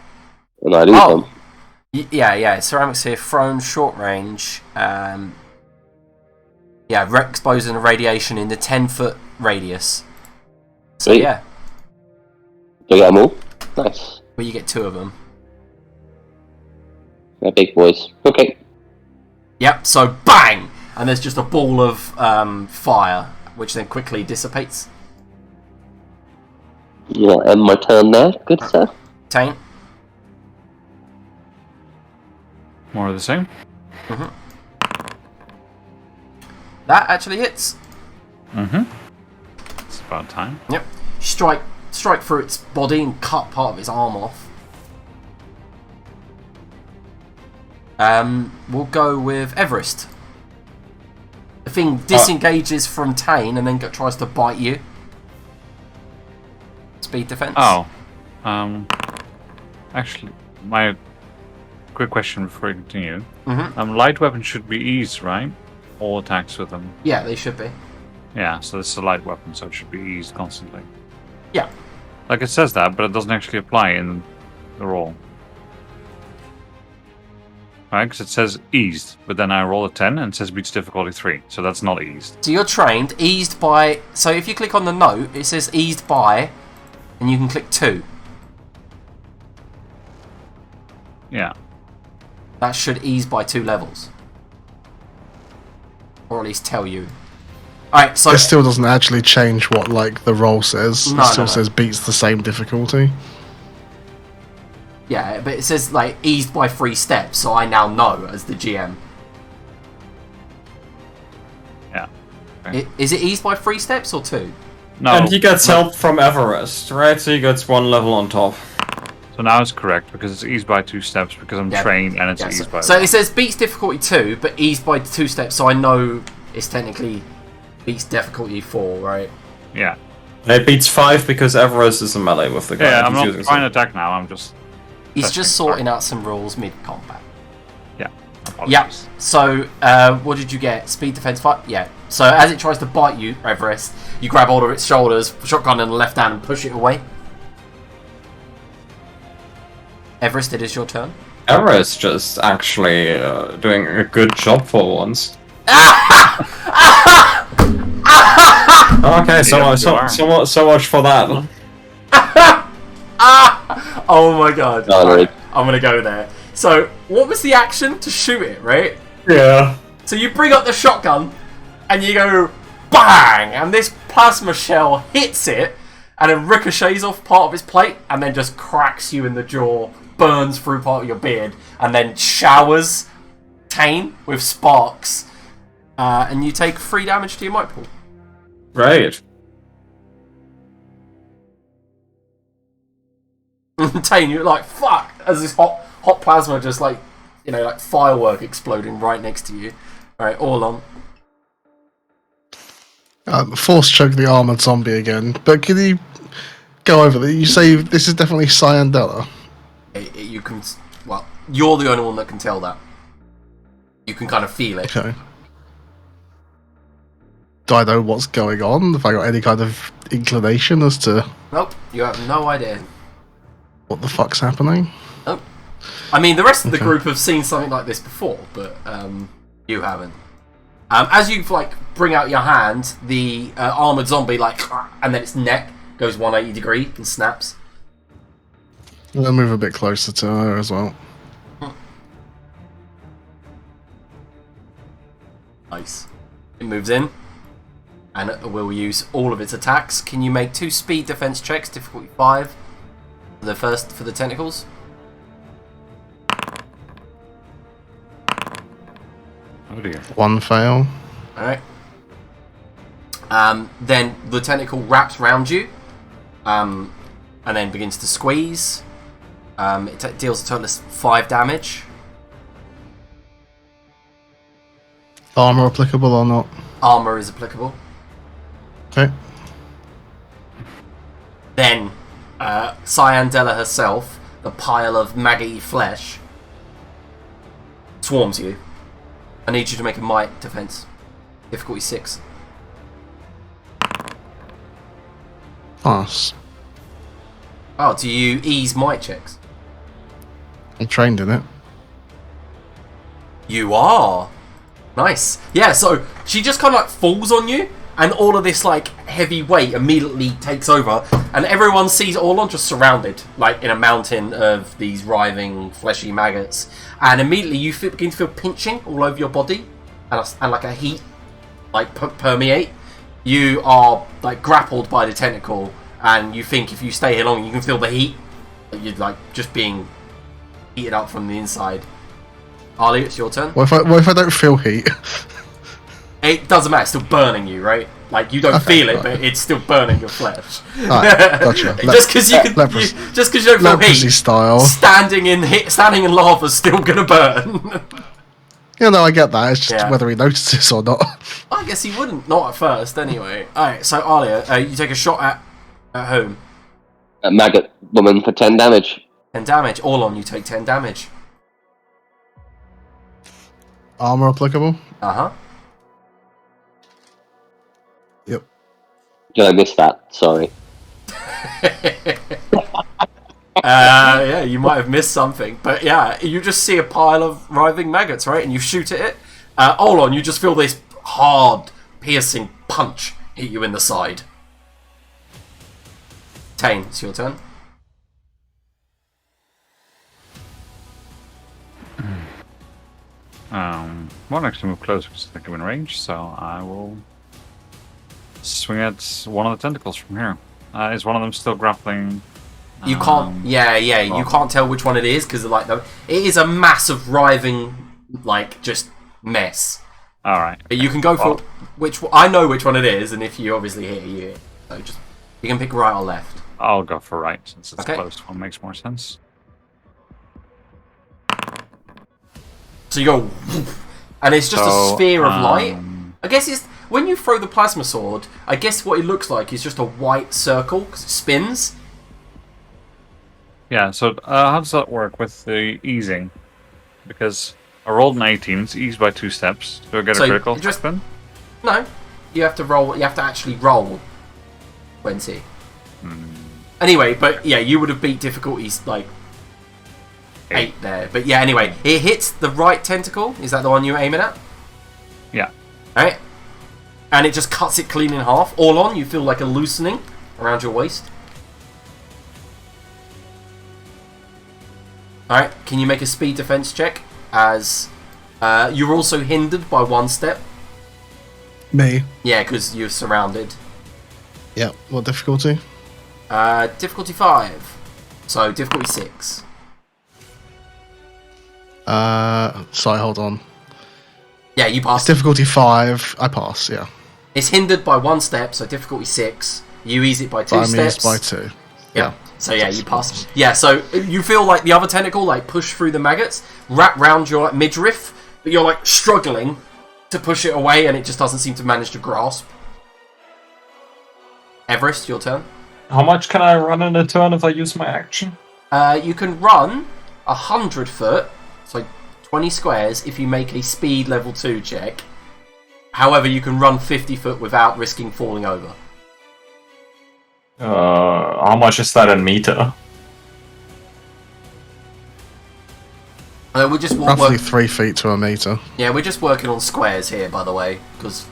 And I lose them.
yeah. Ceramics here, thrown short range. Yeah, exposing radiation in the 10-foot radius. So
Sweet.
yeah,
Do I get them all? Nice.
but you get 2 of them.
They're big boys. Okay.
Yep. So bang, and there's just a ball of fire, which then quickly dissipates.
I'll end my turn there. Good, sir.
Tane.
More of the same.
That actually hits.
Mm-hmm. It's about time.
Yep. Strike through its body and cut part of its arm off. We'll go with Everest. The thing disengages from Tane and then tries to bite you. Speed defense.
Oh. Actually, my quick question before we continue.
Mhm.
Light weapons should be eased, right? All attacks with them.
Yeah, they should be.
Yeah, so this is a light weapon, so it should be eased constantly.
Yeah.
Like it says that, but it doesn't actually apply in the roll. Right, because it says eased, but then I roll a 10 and it says beats difficulty 3, so that's not eased.
So you're trained, eased by... So if you click on the note, it says eased by, and you can click 2.
Yeah.
That should ease by 2 levels. Or at least tell you. Alright, so...
It still doesn't actually change what like the roll says.
No,
It still
no.
says beats the same difficulty.
Yeah, but it says, like, eased by 3 steps, so I now know as the GM.
Yeah. Okay.
Is it eased by 3 steps or 2?
No,
And he gets help from Everest, right? So he gets 1 level on top.
so So now it's correct because it's eased by 2 steps because I'm trained and it's eased by.
So it says beats difficulty 2, but eased by 2 steps. So I know it's technically beats difficulty 4, right?
Yeah.
It beats 5 because Everest is a melee with the guy.
Yeah, I'm
He's
not
using
trying to attack now. I'm just.
He's
testing.
just sorting out some rules mid-combat.
Yeah.
Yeah.
Apologies.
So, what did you get? Speed, defense, fight? Yeah. So, as it tries to bite you, Everest, you grab hold of its shoulders, shotgun in the left hand, and push it away. Everest, it is your turn.
Everest just actually doing a good job for once. Okay, so much for that.
Oh my god.
No,
Right, I'm gonna go there. So, what was the action? To shoot it, right?
Yeah.
So you bring up the shotgun, and you go bang, and this plasma shell hits it, and then ricochets off part of its plate, and then just cracks you in the jaw, burns through part of your beard, and then showers Tane with sparks, and you take 3 damage to your might pool.
Right.
Tane, you're like, fuck, as this hot plasma just like, you know, like firework exploding right next to you. Alright, all on.
Force choke the armored zombie again, but can you go over that? You say this is definitely Cyandela.
You can, well, you're the only one that can tell that. You can kind of feel it.
Okay. Do I know what's going on? Have I got any kind of inclination as to
Nope, you have no idea.
what the fuck's happening?
Nope. I mean, the rest of the
Okay.
group have seen something like this before, but you haven't. As you like bring out your hand, the armored zombie and then its neck goes 180 degree and snaps.
I'm gonna move a bit closer to her as well.
Nice. It moves in, and it will use all of its attacks. Can you make 2 speed defense checks, difficulty 5, for the tentacles?
Oh dear.
1 fail.
Alright. Then the tentacle wraps round you, and then begins to squeeze. It deals a total of 5 damage.
Armor applicable or not?
Armor is applicable.
Okay.
Then, Cyandela herself, the pile of maggoty flesh, swarms you. I need you to make a might defense. Difficulty 6.
Pass.
Oh, do you ease might checks?
I'm trained in it.
You are. Nice. Yeah, so she just kind of like falls on you, and all of this like heavy weight immediately takes over, and everyone sees Orlon just surrounded, like in a mountain of these writhing, fleshy maggots, and immediately you begin to feel pinching all over your body, and like a heat like permeate. You are like grappled by the tentacle, and you think if you stay here long, you can feel the heat. You're like just being heated up from the inside. Ali, it's your turn.
What if I don't feel heat?
It doesn't matter, it's still burning you, right? Like, you don't
Okay,
feel it,
right.
but it's still burning your flesh.
Alright, gotcha.
Just because you
Leprosy.
just because you don't feel
Leprosy
heat,
style.
standing in lava's still gonna burn.
Yeah, no, I get that. It's just
Yeah.
whether he notices or not.
I guess he wouldn't, not at first, anyway. Alright, so Alia, you take a shot at home.
Maggot woman for 10 damage.
10 damage. All on, you take 10 damage.
Armor applicable?
Uh-huh.
Yep.
Did I miss that? Sorry.
Yeah, you might have missed something, but yeah, you just see a pile of writhing maggots, right? And you shoot at it. Olon, you just feel this hard, piercing punch hit you in the side. Tane, it's your turn.
Won't actually move closer because I think I'm in range, so I will swing at one of the tentacles from here. Is one of them still grappling?
You can't. Yeah. You can't tell which one it is because it is a massive writhing, like just mess.
All right.
But you can go for which. I know which one it is, and if you obviously hit, you hit. So you can pick right or left.
I'll go for right since it's
Okay.
close. One makes more sense.
So you go, woof, and it's just a sphere of light. I guess it's when you throw the plasma sword. I guess what it looks like is just a white circle because it spins.
Yeah. So how does that work with the easing? Because I rolled an 18. It's eased by 2 steps. Do I get a
So
critical
just-
spin?
No, you have to roll. You have to actually roll 20. Anyway, but yeah, you would have beat difficulties like 8 there. But yeah, anyway, it hits the right tentacle. Is that the one you're aiming at?
Yeah.
Alright. And it just cuts it clean in half. All on, you feel like a loosening around your waist. Alright, can you make a speed defense check? As you're also hindered by 1 step.
Me.
Yeah, because you're surrounded.
Yeah. What difficulty?
Difficulty 5. So, difficulty 6.
Sorry, hold on.
Yeah, you
It's
pass.
difficulty 5. I pass, yeah.
It's hindered by 1 step, so difficulty 6. You ease it by 2
But I'm
steps.
used by 2.
Yeah. So yeah, you pass. Yeah, so you feel like the other tentacle like push through the maggots, wrap round your like, midriff, but you're like struggling to push it away, and it just doesn't seem to manage to grasp. Everest, your turn.
How much can I run in a turn if I use my action?
You can run 100 foot, so 20 squares, if you make a speed level 2 check. However, you can run 50 foot without risking falling over.
How much is that in meter?
We're just
Roughly 3 feet to a meter.
yeah, we're just working on squares here, by the way, because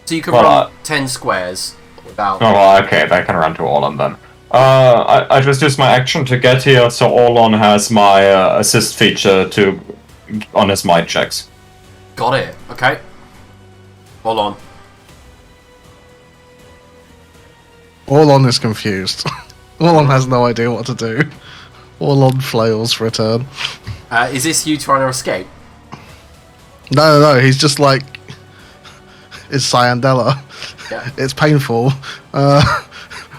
so you can
Well,
run 10 squares without.
Oh, well, okay, I can run to Orlon then. I just used my action to get here, so Orlon has my assist feature on his might checks.
Got it. Okay. Hold on.
Orlon is confused. Orlon has no idea what to do. Orlon flails for a turn.
Is this you trying to escape?
No, he's just like... It's Cyandela.
Yeah.
It's painful.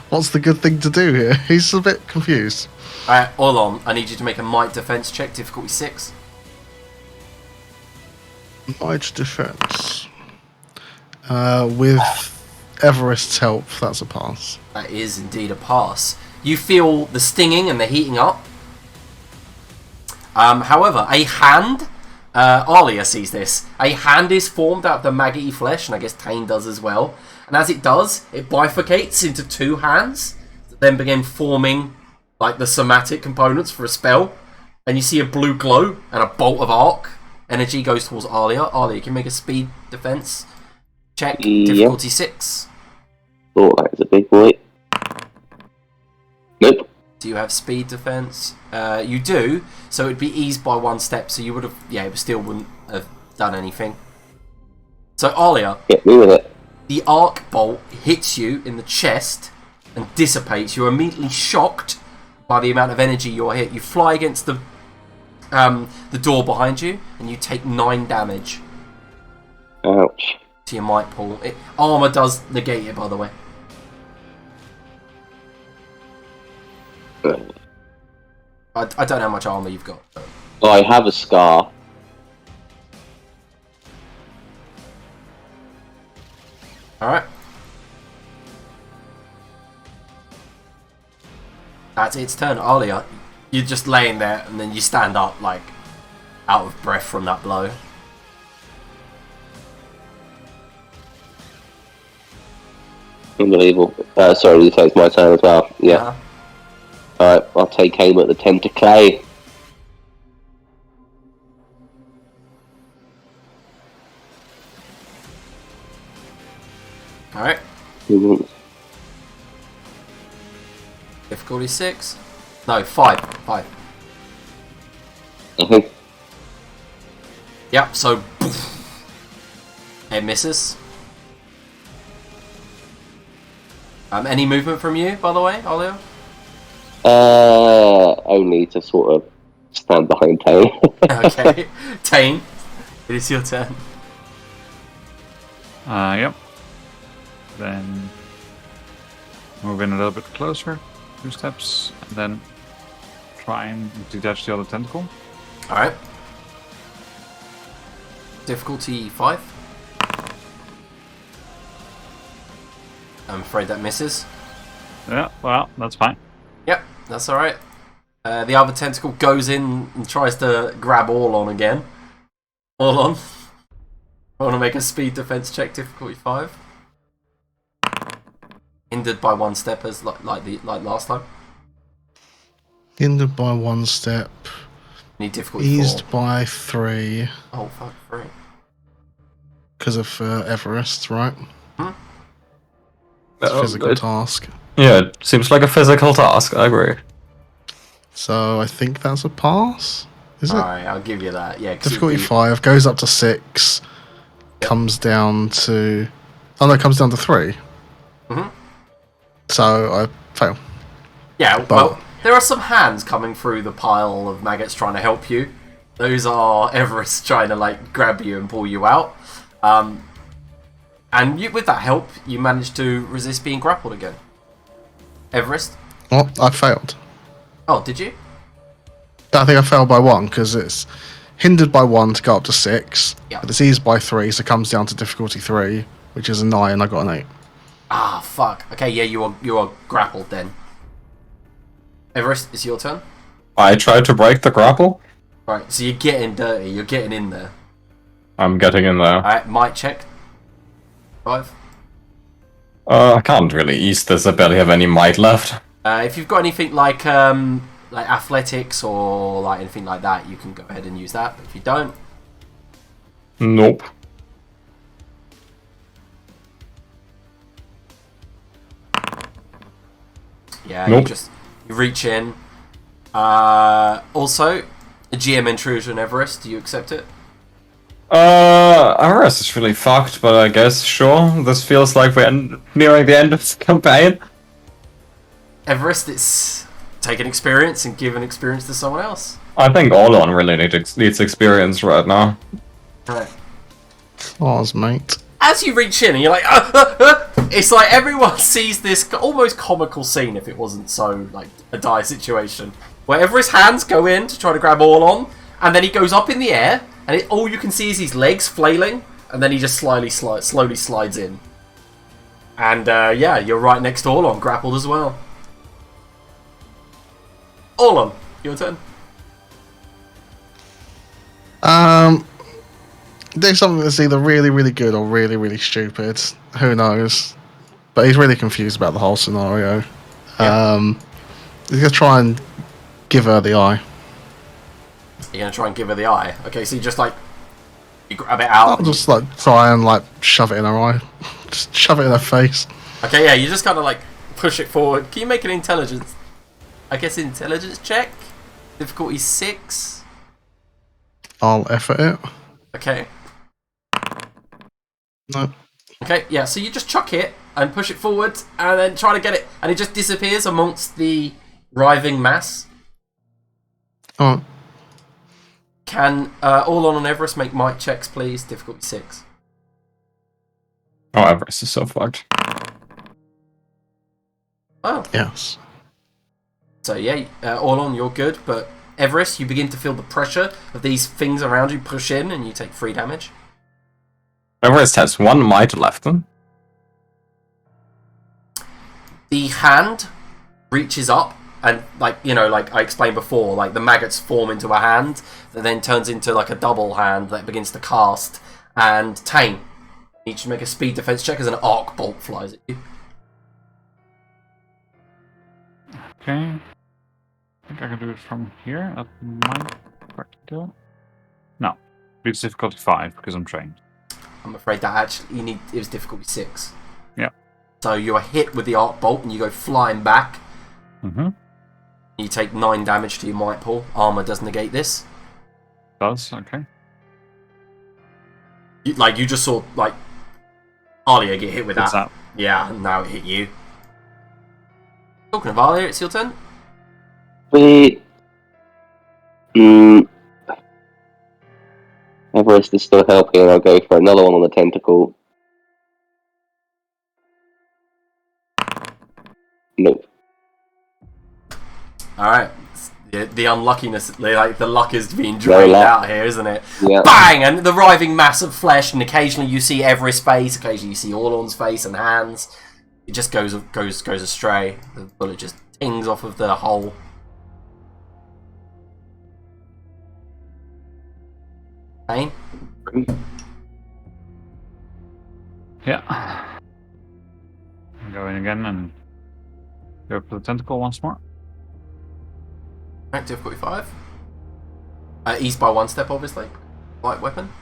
What's the good thing to do here? He's a bit confused.
Alright, hold on. I need you to make a might defense check, difficulty 6.
Might defense. With Everest's help, that's a pass.
That is indeed a pass. You feel the stinging and the heating up. However, a hand... Alia sees this. A hand is formed out of the maggoty flesh, and I guess Tane does as well. And as it does, it bifurcates into 2 hands that then begin forming like the somatic components for a spell. And you see a blue glow and a bolt of arc. Energy goes towards Alia. Alia, you can make a speed defense check.
Yep.
Difficulty 6.
Thought that was a big boy. Nope.
Do you have speed defense? You do, so it'd be eased by 1 step, so you would have, yeah, it still wouldn't have done anything. So, Alia,
Get me with it.
the arc bolt hits you in the chest and dissipates. You're immediately shocked by the amount of energy you're hit. You fly against the door behind you, and you take 9 damage
Ouch.
to your might pool. Armor does negate it, by the way. I don't know how much armor you've got. But...
I have a scar.
Alright. That's its turn. Alia, you're just laying there, and then you stand up, like, out of breath from that blow.
Unbelievable. Sorry, this takes my turn as well. Yeah.
Uh-huh.
Alright, I'll take aim at the tentacles.
Alright.
Mhm.
Difficulty 6. No, 5. 5.
Mhm.
Yep, so... poof, it misses. Any movement from you, by the way, Alia?
Only to sort of stand behind Tane.
Okay. Tane, it is your turn.
Yep. Then move in a little bit closer, 2 steps, and then try and detach the other tentacle.
Alright. Difficulty 5. I'm afraid that misses.
Yeah, well, that's fine.
Yep, that's alright. The other tentacle goes in and tries to grab Orlon again. Orlon. I want to make a speed defense check, difficulty 5. Hindered by 1 step as like last time.
Hindered by 1 step.
Need difficulty
Eased
4.
by 3
Oh fuck, 3.
because of Everest, right?
Hmm?
It's a physical task.
Yeah, it seems like a physical task, I agree.
So I think that's a pass. Is it?
Alright, I'll give you that. Yeah, 'cause
Difficulty
you'd be-
5 goes up to 6. Comes down to. Oh no, it comes down to 3.
Mhm.
So I fail.
Yeah,
But-
well, there are some hands coming through the pile of maggots trying to help you. Those are Everest trying to like grab you and pull you out. And with that help, you managed to resist being grappled again. Everest?
Oh, I failed.
Oh, did you?
I think I failed by 1 because it's hindered by 1 to go up to 6.
Yeah.
But it's eased by 3, so it comes down to difficulty 3, which is a 9. I got an 8.
Ah, fuck. Okay, yeah, you are grappled then. Everest, it's your turn.
I tried to break the grapple.
Right, so you're getting dirty. You're getting in there.
I'm getting in there.
Alright, might check. 5.
I can't really ease this. I barely have any might left.
If you've got anything like athletics or like anything like that, you can go ahead and use that. But if you don't,
Nope.
yeah,
Nope.
you reach in. Also, a GM intrusion, Everest. Do you accept it?
RS is really fucked, but I guess, sure. This feels like we're nearing the end of the campaign.
Everest, it's take an experience and give an experience to someone else.
I think Orlon really needs experience right now.
Right.
Claws, mate.
As you reach in and you're like, it's like everyone sees this almost comical scene if it wasn't so like a dire situation. Wherever his hands go in to try to grab Orlon, and then he goes up in the air, and all you can see is his legs flailing, and then he just slowly slides in. And yeah, you're right next to Orlon, grappled as well. Orlon, your turn.
Do something that's either really, really good or really, really stupid. Who knows? But he's really confused about the whole scenario.
Yeah.
He's gonna try and give her the eye.
You're gonna try and give her the eye. Okay, so you just like you grab it out.
I'll just like try and like shove it in her eye. Just shove it in her face.
Okay, yeah, you just kind of like push it forward. Can you make an intelligence? I guess intelligence check. Difficulty 6.
I'll effort it.
Okay.
No.
Okay, yeah, so you just chuck it and push it forward and then try to get it, and it just disappears amongst the writhing mass.
Oh,
Can Orlon and Everest make might checks, please? Difficulty 6.
Oh, Everest is so fucked.
Oh,
yes.
so yeah, Orlon, you're good, but Everest, you begin to feel the pressure of these things around you push in, and you take 3 damage.
Everest has 1 might left.
The hand reaches up, and like like I explained before, like the maggots form into a hand that then turns into like a double hand that begins to cast and tame. You need to make a speed defense check as an arc bolt flies at you.
Okay. I think I can do it from here. That might work too. No. It's difficulty 5 because I'm trained.
I'm afraid that actually it was difficulty 6.
Yeah.
So you are hit with the arc bolt and you go flying back.
Mm-hmm.
You take 9 damage to your might pool. Armor does negate this.
Does, okay.
You just saw like Alia get hit with
What's
that.
that?
Yeah, now it hit you. Talking of Alia, it's your turn.
We. Everest is still helping, and I'll go for another one on the tentacle. Nope.
Alright, The unluckiness, the luck is being
Very
drained
luck.
out here, isn't it?
Yeah.
Bang! And the writhing mass of flesh, and occasionally you see Everest's face, occasionally you see Orlon's face and hands. It just goes astray. The bullet just tings off of the hole. Pain?
Yeah. Go in again and go for the tentacle once more.
Right, difficulty 5. Eased by 1 step, obviously. Light weapon.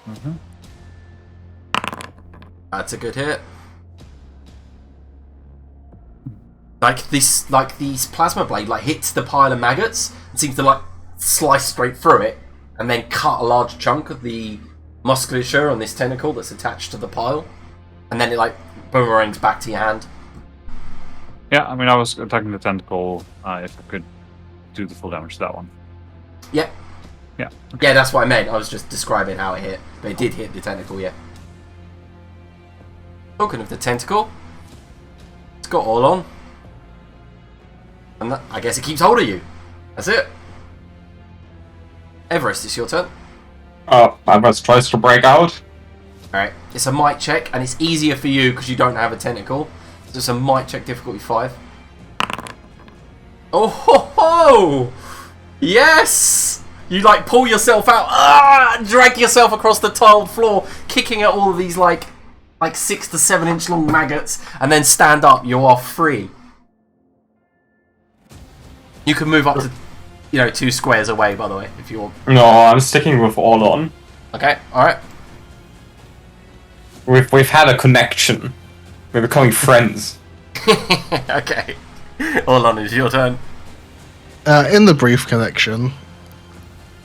Mm-hmm.
That's a good hit. These plasma blade hits the pile of maggots and seems to slice straight through it, and then cut a large chunk of the musculature on this tentacle that's attached to the pile, and then it boomerangs back to your hand.
Yeah, I mean, I was attacking the tentacle if I could do the full damage to that one.
Yeah.
Yeah.
Yeah, that's what I meant. I was just describing how it hit. But it did hit the tentacle, yeah. Talking of the tentacle, it's got all on. And I guess it keeps hold of you. That's it. Everest, it's your turn.
Everest tries to break out.
Alright, it's a might check, and it's easier for you because you don't have a tentacle. So it's a might check, difficulty 5. Oh ho ho! Yes! You pull yourself out, drag yourself across the tiled floor, kicking at all of these 6 to 7 inch long maggots, and then stand up. You are free. You can move up to 2 squares away, by the way, if you want.
No, I'm sticking with all on.
Okay, alright.
We've had a connection. We're becoming friends.
Okay. All on, is your turn.
In the brief connection,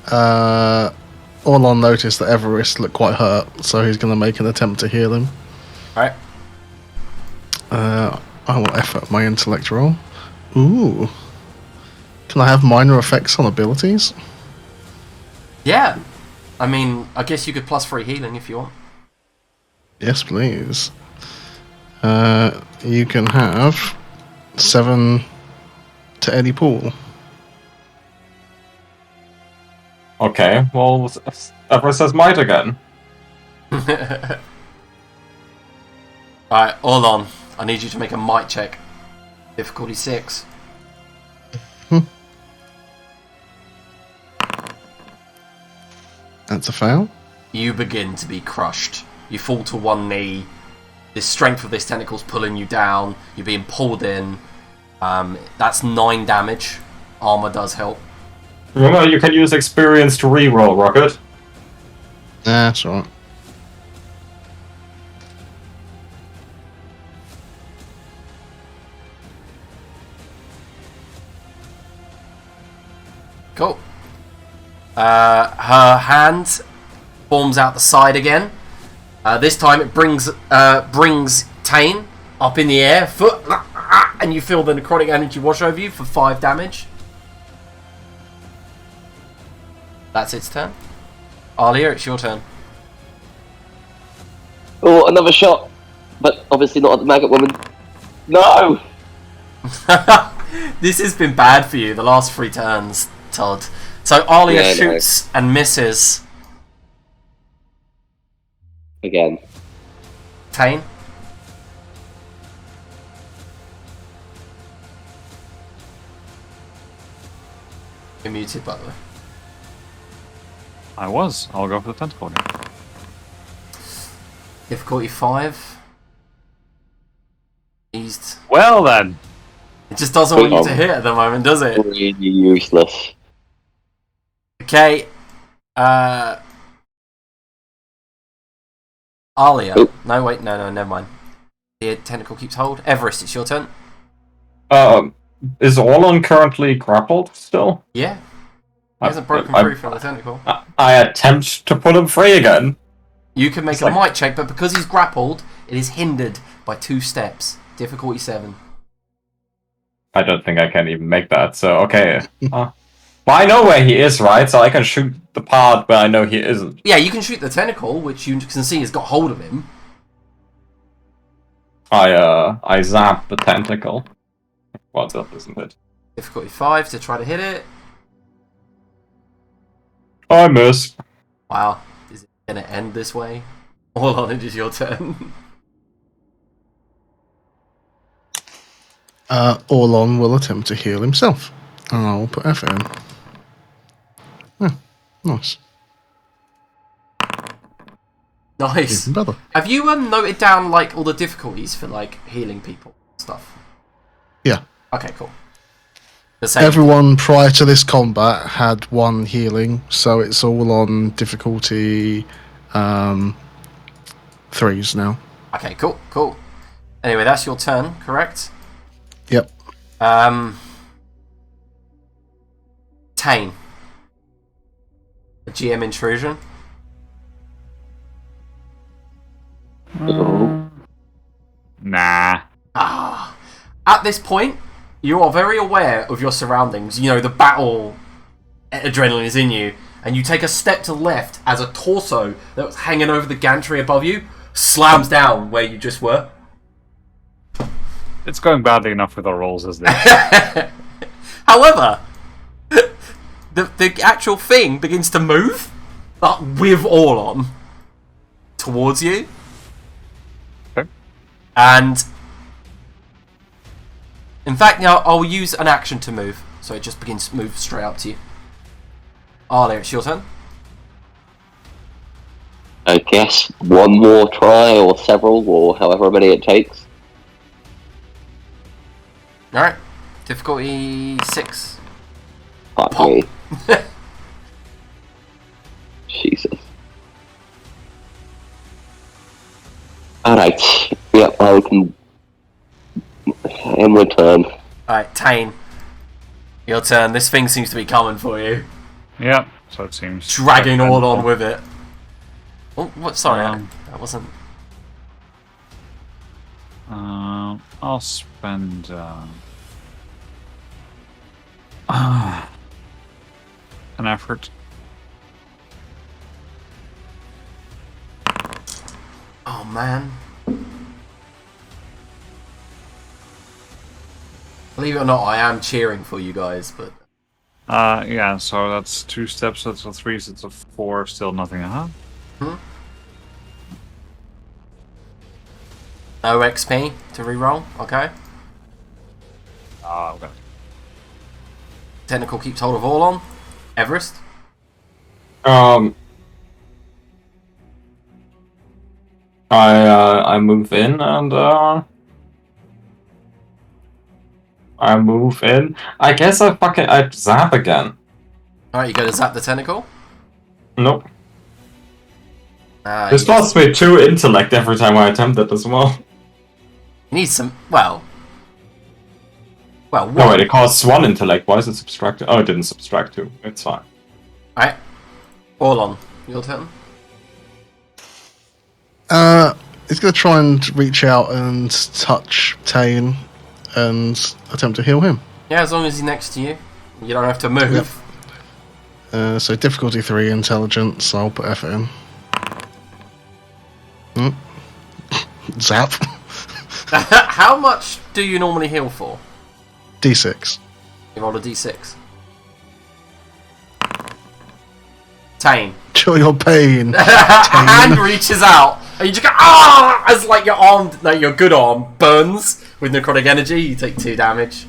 Orlon noticed that Everest looked quite hurt, so he's going to make an attempt to heal him.
Alright.
I will effort my intellect roll. Ooh. Can I have minor effects on abilities?
Yeah. I mean, I guess you could +3 healing if you want.
Yes, please. You can have 7 to any pool.
Okay, well, Everest says might again.
Alright, all on. I need you to make a might check. Difficulty 6.
That's a fail.
You begin to be crushed. You fall to one knee. The strength of this tentacle's pulling you down. You're being pulled in. That's 9 damage. Armor does help.
Remember, you can use experience to reroll, Rocket.
That's alright.
Cool. Her hand forms out the side again. This time it brings Tane up in the air, foot, and you feel the necrotic energy wash over you for 5 damage. That's its turn. Alia, it's your turn.
Oh, another shot. But obviously not at the maggot woman. No!
This has been bad for you the last 3 turns, Todd. So Alia
Yeah,
shoots and misses.
Again.
Tane. You're muted, by the way.
I was. I'll go for the tentacle again.
Difficulty 5. Eased.
Well then.
It just doesn't want you to hit at the moment, does it?
Really useless.
Okay. Alia.
Oh.
No, wait, no, never mind. The tentacle keeps hold. Everest, it's your turn.
Is Orlon currently grappled still?
Yeah. He hasn't broken free from the tentacle.
I attempt to put him free again.
You can make
It's
a
like-
might check, but because he's grappled, it is hindered by 2 steps. Difficulty 7.
I don't think I can even make that, so okay. Well, I know where he is, right? So I can shoot the part where I know he isn't.
Yeah, you can shoot the tentacle, which you can see has got hold of him.
I zap the tentacle. What's up, isn't it?
Difficulty 5 to try to hit it.
I miss.
Wow. Is it going to end this way? All on, it is your turn.
Orlon will attempt to heal himself. And I'll put effort in. Yeah, nice.
Nice.
Even better.
Have you noted down like all the difficulties for like healing people and stuff?
Yeah.
Okay, cool. The same.
Everyone prior to this combat had one healing, so it's all on difficulty 3s now.
Okay, cool. Anyway, that's your turn, correct?
Yep.
Tane. A GM intrusion.
Nah.
At this point, you are very aware of your surroundings. You know, the battle adrenaline is in you, and you take a step to the left as a torso that was hanging over the gantry above you slams down where you just were.
It's going badly enough with our rolls as this.
However, the actual thing begins to move, but with all on, towards you.
Okay.
And in fact, now I'll use an action to move, so it just begins to move straight up to you. Arlia, it's your turn.
I guess one more try, or several, or however many it takes.
Alright. Difficulty 6.
Fuck
Pop.
me. Jesus. Alright. Yep, I can... in return.
Alright, Tane. Your turn. This thing seems to be coming for you.
Yeah, so it seems.
Dragging all on with it. Oh, what? Sorry, that wasn't...
I'll spend an effort.
Oh, man. Believe it or not, I am cheering for you guys, but...
Yeah, so that's 2 steps, that's a 3, so it's a 4, still nothing,
No XP to reroll, okay.
Okay.
Technical keeps hold of all on. Everest.
I move in and I move in. I guess I zap again.
Alright, you go to zap the tentacle.
Nope.
You
This costs me 2 intellect every time I attempt it as well.
need some... Well,
No,
one.
wait, it costs 1 intellect. Why is it subtracted? Oh, it didn't subtract 2. It's fine.
Alright. All on. Your turn.
He's going to try and reach out and touch Tane and attempt to heal him.
Yeah, as long as he's next to you. You don't have to move.
Yep. So difficulty 3 intelligence, I'll put effort in. Zap.
How much do you normally heal for?
D6.
You roll a d6. Tane.
Show your pain.
Hand reaches out, and you just go, ah! As like your arm, like your good arm, burns with necrotic energy. You take 2 damage.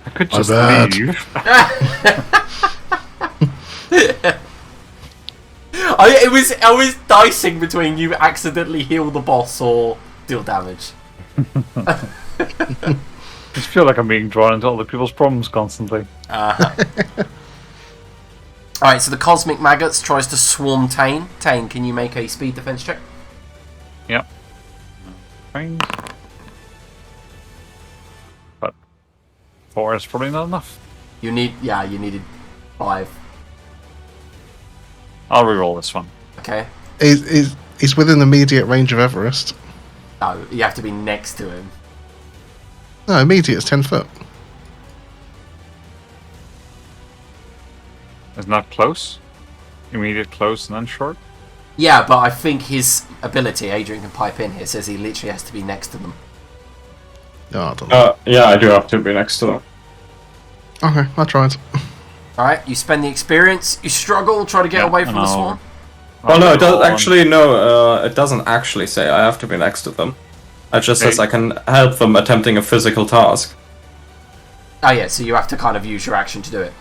I could
My
just
bad.
leave.
I was dicing between you accidentally heal the boss or deal damage.
I just feel like I'm being drawn into other people's problems constantly.
Alright, so the Cosmic Maggots tries to swarm Tane. Tane, can you make a speed defense check?
Yep. Fine. But 4 is probably not enough.
You needed 5.
I'll reroll this one.
Okay.
He's within immediate range of Everest.
No, you have to be next to him.
No, immediate is 10 foot.
Isn't that close? Immediate close and then short?
Yeah, but I think his ability, Adrian can pipe in here, says he literally has to be next to them.
No, I don't know.
Yeah, I do have to be next to them.
Okay, I tried.
Alright, you spend the experience, you struggle, try to get away from the swarm.
Well, no, it doesn't actually. No, it doesn't actually say I have to be next to them. It just says I can help them attempting a physical task.
Oh yeah, so you have to kind of use your action to do it.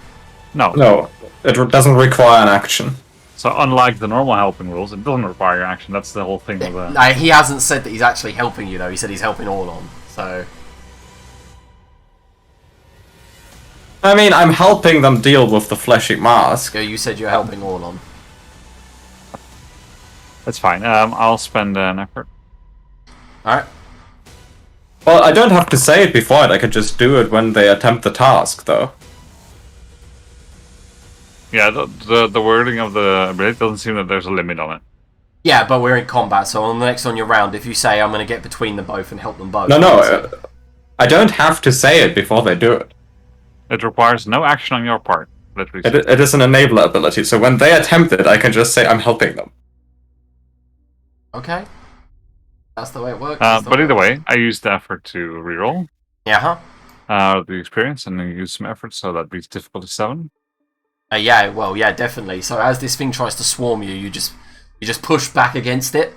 No, it doesn't require an action.
So unlike the normal helping rules, it doesn't require your action. That's the whole thing with the...
No, he hasn't said that he's actually helping you though, he said he's helping all on, so...
I mean, I'm helping them deal with the fleshy mask.
So you said you're helping all on.
That's fine. I'll spend an effort.
Alright.
Well, I don't have to say it before it, I could just do it when they attempt the task, though.
Yeah, the wording of the ability doesn't seem that there's a limit on it.
Yeah, but we're in combat, so on the next on your round, if you say I'm going to get between them both and help them both...
No, I don't have to say it before they do it.
It requires no action on your part. Literally.
It is an enabler ability, so when they attempt it, I can just say I'm helping them.
Okay. That's the way it works.
But either way, I used the effort to reroll.
Yeah,
The experience, and then use some effort, so that beats difficulty 7.
yeah, well, yeah, definitely. So as this thing tries to swarm you, you just push back against it.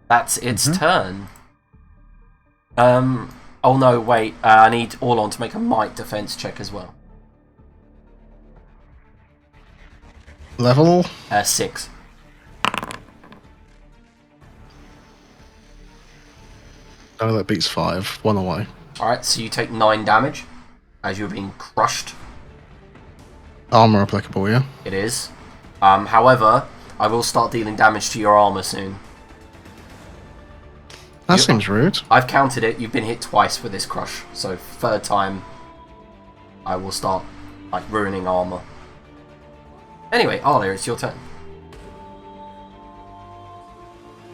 That's its turn. Oh no, wait. I need Orlon to make a might defense check as well.
Level?
6.
No, that beats 5. 1 away.
Alright, so you take 9 damage as you're being crushed.
Armor applicable, yeah?
It is. However, I will start dealing damage to your armor soon.
That seems rude.
I've counted it. You've been hit twice with this crush. So third time, I will start like ruining armor. Anyway, Arlia, it's your turn.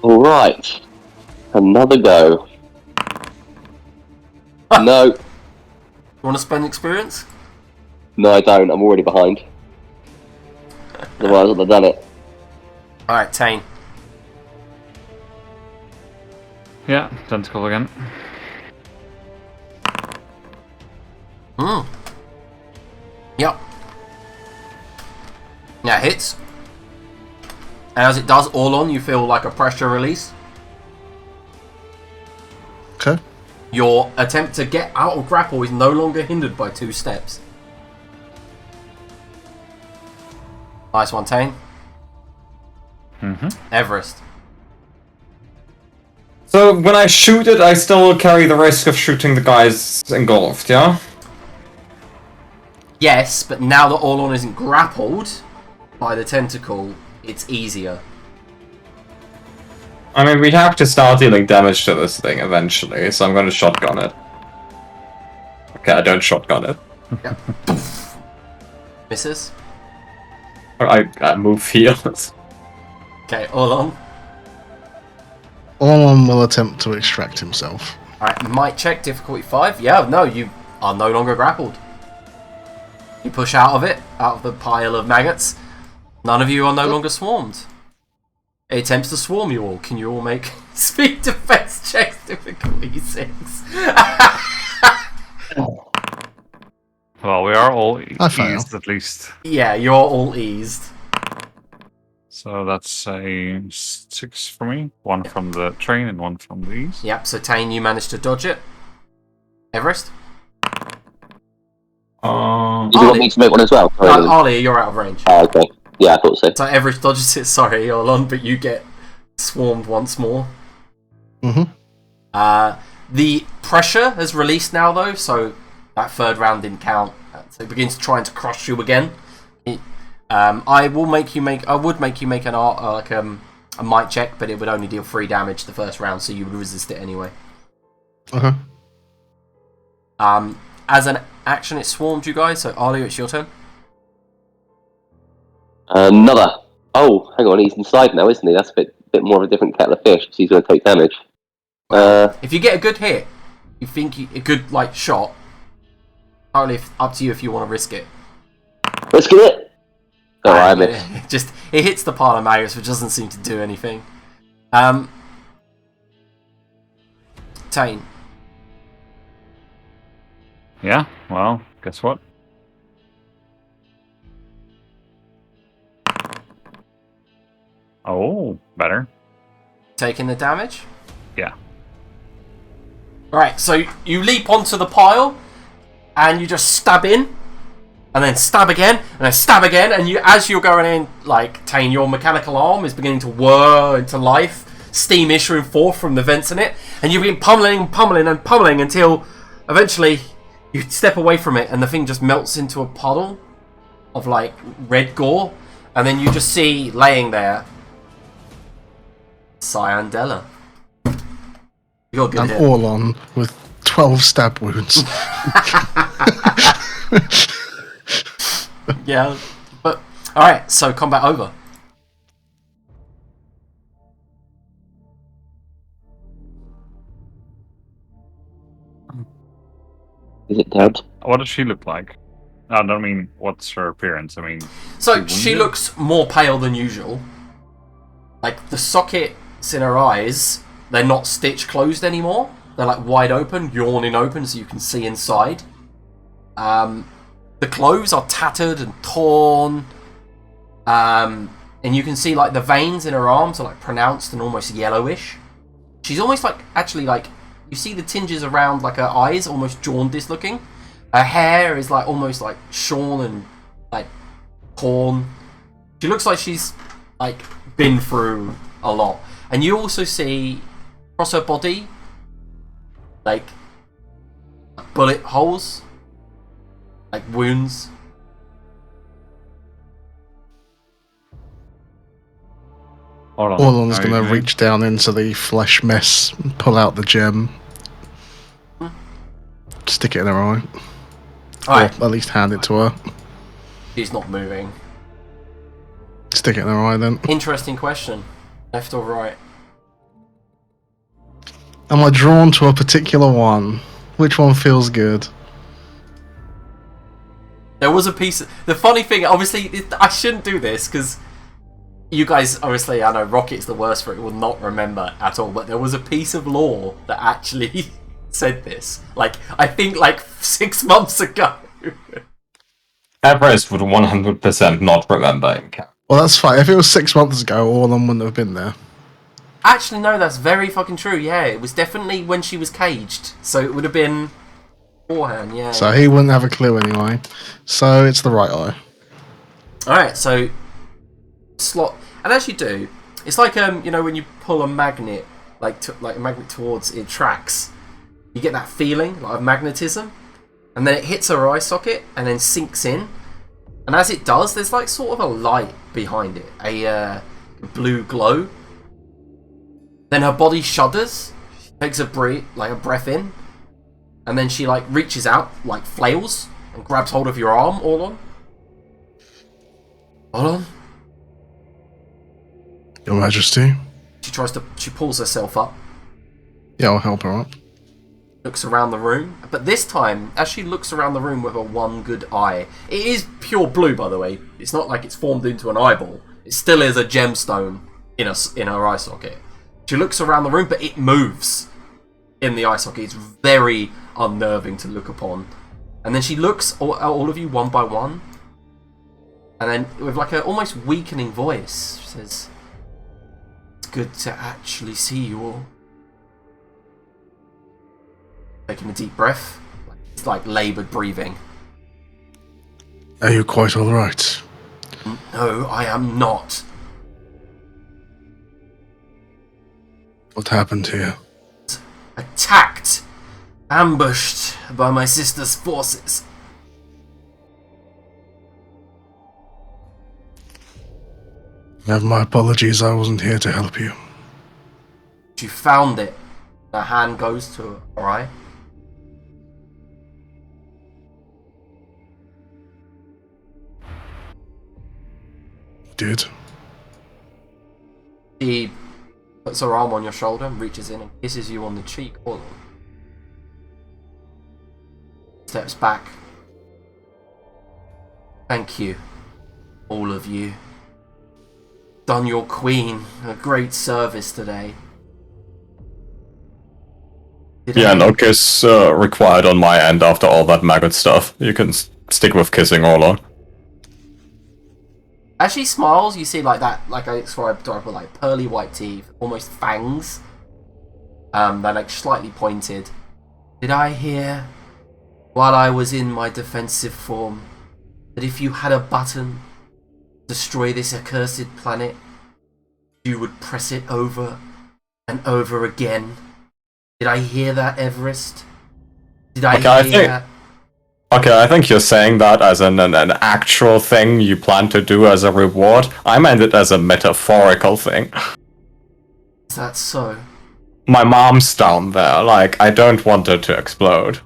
Alright. Another go. No.
You want to spend experience?
No, I don't. I'm already behind. Otherwise, I would have done it.
Alright, Tane.
Yeah, tentacle again.
Yep. Now it hits. And as it does, all on, you feel like a pressure release.
Okay.
Your attempt to get out of grapple is no longer hindered by 2 steps. Nice one, Tane. Everest.
So when I shoot it, I still carry the risk of shooting the guys engulfed, yeah?
Yes, but now that Orlon isn't grappled by the tentacle, it's easier.
I mean, we have to start dealing damage to this thing eventually, so I'm going to shotgun it. Okay, I don't shotgun it.
Yep. Misses.
I move fields.
Okay, Orlon.
Orlon will attempt to extract himself.
Alright, might check difficulty 5. Yeah, no, you are no longer grappled. You push out of it, out of the pile of maggots. None of you are no longer swarmed. It attempts to swarm you all. Can you all make speed defense checks difficulty 6?
Well, we are all
I fail.
eased at least.
Yeah, you're all eased.
So that's a 6 for me. 1 from the train and 1 from the ease.
Yep, so Tane, you managed to dodge it. Everest?
You want me to make one as well?
Arlia, you're out of range.
Oh, okay. Yeah, I thought so.
So Everest dodges it, sorry, Orlon, but you get swarmed once more. The pressure has released now, though, so that third round didn't count. So it begins trying to crush you again. I would make you make a might check, but it would only deal 3 damage the first round, so you would resist it anyway.
Okay.
As an action, it swarmed you guys. So Arlia, it's your turn.
Another. Oh, hang on, he's inside now, isn't he? That's a bit more of a different kettle of fish, because he's going to take damage.
If you get a good hit, you think a good shot. Totally up to you if you want to risk it.
Let's get it. Oh, I missed.
It hits the pile of maggots, which doesn't seem to do anything. Tane.
Yeah, well, guess what? Oh, better.
Taking the damage.
Yeah.
Alright, so you leap onto the pile, and you just stab in, and then stab again, and then stab again, and you, as you're going in, like, Tane, your mechanical arm is beginning to whir into life, steam issuing forth from the vents in it, and you've been pummeling and pummeling and pummeling until eventually you step away from it, and the thing just melts into a puddle of, like, red gore, and then you just see, laying there, Cyandela. You got a good
And
hit.
Orlon with 12 stab wounds.
Yeah, but alright, so combat over.
Is it dead?
What does she look like? I don't mean what's her appearance. I mean,
So
she
she
wounded?
looks more pale than usual. Like the sockets in her eyes, they're not stitch closed anymore. They're like wide open, yawning open, so you can see inside. The clothes are tattered and torn. And you can see like the veins in her arms are like pronounced and almost yellowish. She's almost like, actually like, you see the tinges around like her eyes, almost jaundiced looking. Her hair is like almost like shorn and like torn. She looks like she's like been through a lot. And you also see across her body like bullet holes, like wounds.
Hold on.
Orlon's
How are you
going to
doing?
reach down into the flesh mess, and pull out the gem, stick it in her eye,
Alright,
or at least hand it to her.
she's not moving.
Stick it in her eye then.
Interesting question. Left or right?
Am I drawn to a particular one? Which one feels good?
There was a piece of... The funny thing, obviously, I shouldn't do this, because you guys, obviously, I know Rocket's the worst for it, will not remember at all, but there was a piece of lore that actually said this. Like, I think, like, 6 months ago.
Everest would 100% not remember him.
Well, that's fine. If it was 6 months ago, Orlon wouldn't have been there.
Actually, no, that's very fucking true, yeah. It was definitely when she was caged, so it would have been beforehand, yeah.
So he wouldn't have a clue anyway. So it's the right eye.
Alright, so slot, and as you do, it's like you know when you pull a magnet, like a magnet towards it tracks, you get that feeling like of magnetism, and then it hits her eye socket and then sinks in, and as it does, there's like sort of a light behind it, a blue glow. Then her body shudders, she takes a breath in, and then she like reaches out, like flails, and grabs hold of your arm, Orlon. Orlon?
Your Majesty.
She pulls herself up,
Yeah, I'll help her up.
looks around the room, but this time, as she looks around the room with her one good eye, it is pure blue, by the way. It's not like it's formed into an eyeball. It still is a gemstone in her eye socket. She looks around the room, but it moves in the eye socket. It's very unnerving to look upon. And then she looks at all of you one by one, and then with like a almost weakening voice, she says, "It's good to actually see you all." Taking a deep breath. It's like laboured breathing.
Are you quite alright?
No, I am not.
What happened here?
Attacked. Ambushed by my sister's forces.
Have my apologies, I wasn't here to help you.
She found it. Her hand goes to her eye.
Did?
She puts her arm on your shoulder and reaches in and kisses you on the cheek. Orlon steps back. Thank you, all of you. Done your queen a great service today.
Yeah, no kiss required on my end after all that maggot stuff. You can stick with kissing all on.
As she smiles, you see like that, like I described, with like pearly white teeth, almost fangs. They're like slightly pointed. Did I hear, while I was in my defensive form, that if you had a button to destroy this accursed planet, you would press it over and over again? Did I hear that, Everest? Did I hear...
Okay, I think you're saying that as an actual thing you plan to do as a reward. I meant it as a metaphorical thing.
Is that so?
My mom's down there, like, I don't want her to explode.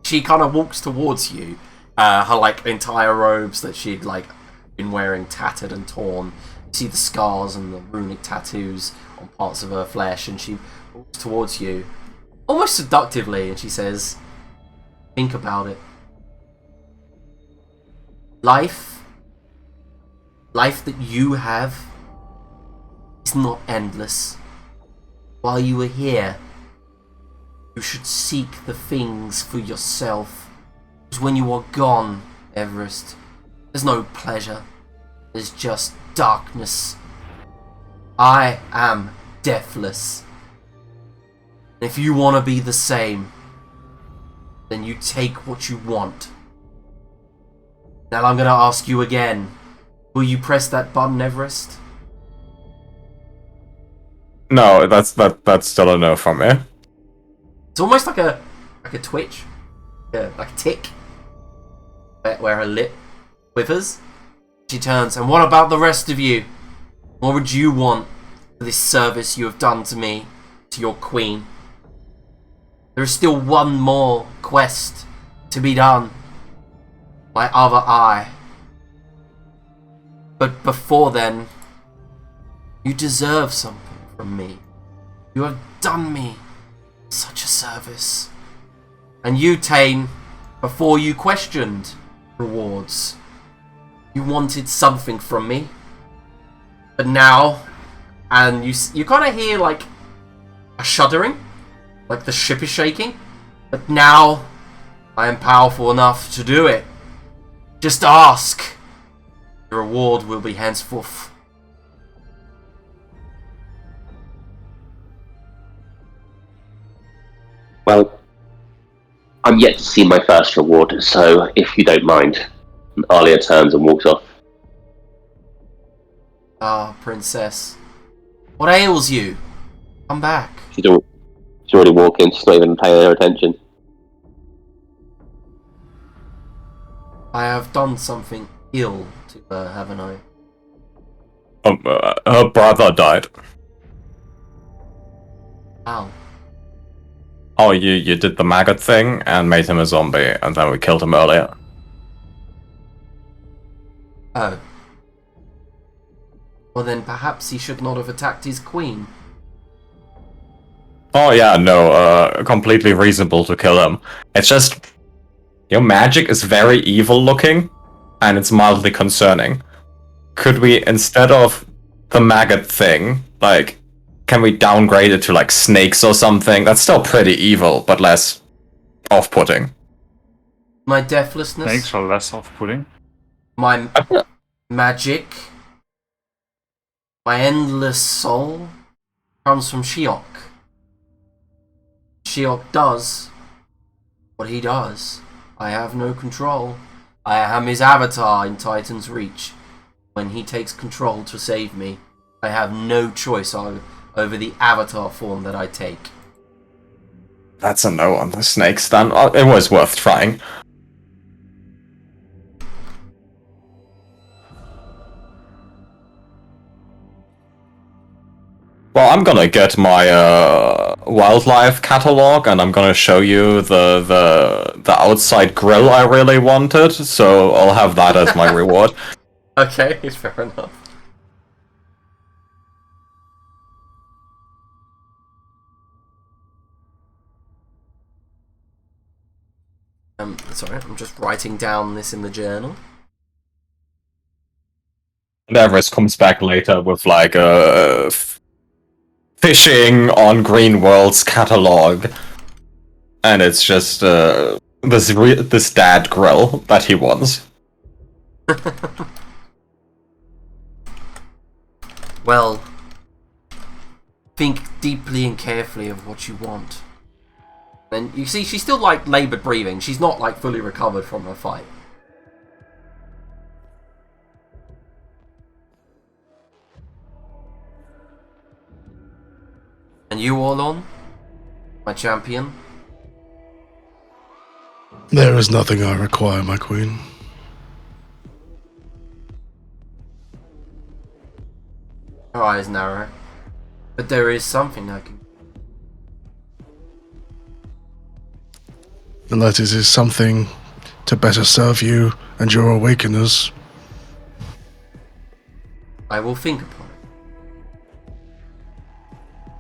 She kind of walks towards you. Her, like, entire robes that she'd, like, been wearing tattered and torn. You see the scars and the runic tattoos on parts of her flesh, and she walks towards you, almost seductively, and she says, think about it. Life that you have is not endless. While you are here, you should seek the things for yourself. Because when you are gone, Everest, there's no pleasure. There's just darkness. I am deathless. And if you want to be the same, then you take what you want. Now I'm going to ask you again. Will you press that button, Everest?
No, that's still a no from me.
It's almost like a twitch, like a tick, where her lip quivers. She turns, and what about the rest of you? What would you want for this service you have done to me, to your queen? There is still one more quest to be done. My other eye. But before then, you deserve something from me. You have done me such a service. And you, Tane, before you questioned rewards, you wanted something from me. But now, and you kind of hear like a shuddering, like the ship is shaking. But now, I am powerful enough to do it. Just ask. The reward will be henceforth.
Well, I'm yet to see my first reward, so if you don't mind. Alia turns and walks off.
Ah, princess. What ails you? Come back.
She's already walking, she's not even paying her attention.
I have done something ill to her, haven't I?
Her brother died.
How?
Oh, you did the maggot thing and made him a zombie, and then we killed him earlier.
Oh. Well then perhaps he should not have attacked his queen.
Oh yeah, no, completely reasonable to kill him. It's just, your magic is very evil looking, and it's mildly concerning. Could we, instead of the maggot thing, like, can we downgrade it to like snakes or something? That's still pretty evil, but less off-putting.
My deathlessness,
Snakes are less off-putting.
my magic, my endless soul comes from Shiok. Shiok does what he does. I have no control. I am his avatar in Titan's Reach. When he takes control to save me, I have no choice over the avatar form that I take.
That's a no on the snakes then. It was worth trying. Well, I'm gonna get my wildlife catalog, and I'm gonna show you the outside grill I really wanted. So I'll have that as my reward.
Okay, it's fair enough. Sorry, I'm just writing down this in the journal.
And Everest comes back later with like fishing on Greenworld's catalog, and it's just this dad grill that he wants.
Well, think deeply and carefully of what you want. And you see, she's still like laboured breathing. She's not like fully recovered from her fight. And you all on, my champion?
There is nothing I require, my queen.
Her eyes narrow. But there is something I can...
And that is something to better serve you and your awakeners.
I will think upon it.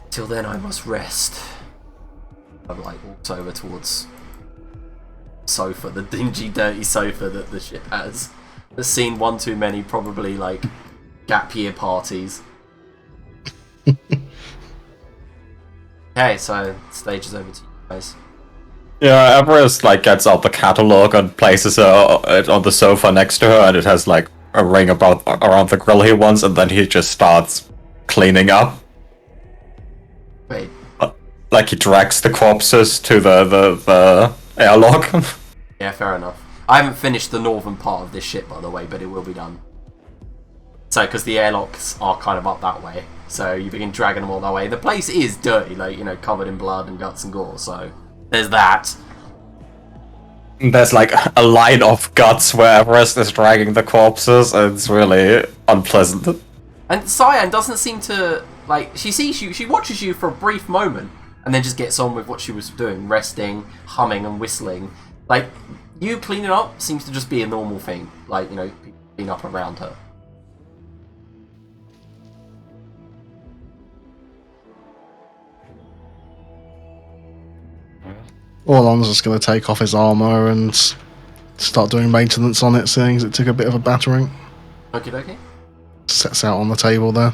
Till then I must rest. I'm like walked over towards sofa, the dingy, dirty sofa that the ship has. That's seen one too many, probably like gap year parties. Okay, so stage is over to you guys.
Yeah, Everest like gets out the catalog and places it on the sofa next to her, and it has like a ring around the grill he wants, and then he just starts cleaning up.
Wait,
Like he drags the corpses to the airlock.
yeah, fair enough. I haven't finished the northern part of this ship, by the way, but it will be done. So, because the airlocks are kind of up that way, so you begin dragging them all that way. The place is dirty, like, you know, covered in blood and guts and gore, so there's that.
There's like a line of guts where Everest is dragging the corpses, and it's really unpleasant.
And Cyan doesn't seem to, like, she sees you, she watches you for a brief moment, and then just gets on with what she was doing, resting, humming and whistling. Like, you cleaning up seems to just be a normal thing, like, you know, people clean up around her.
Orlon's just going to take off his armor and start doing maintenance on it, seeing as it took a bit of a battering.
Okie dokie.
Sets out on the table there.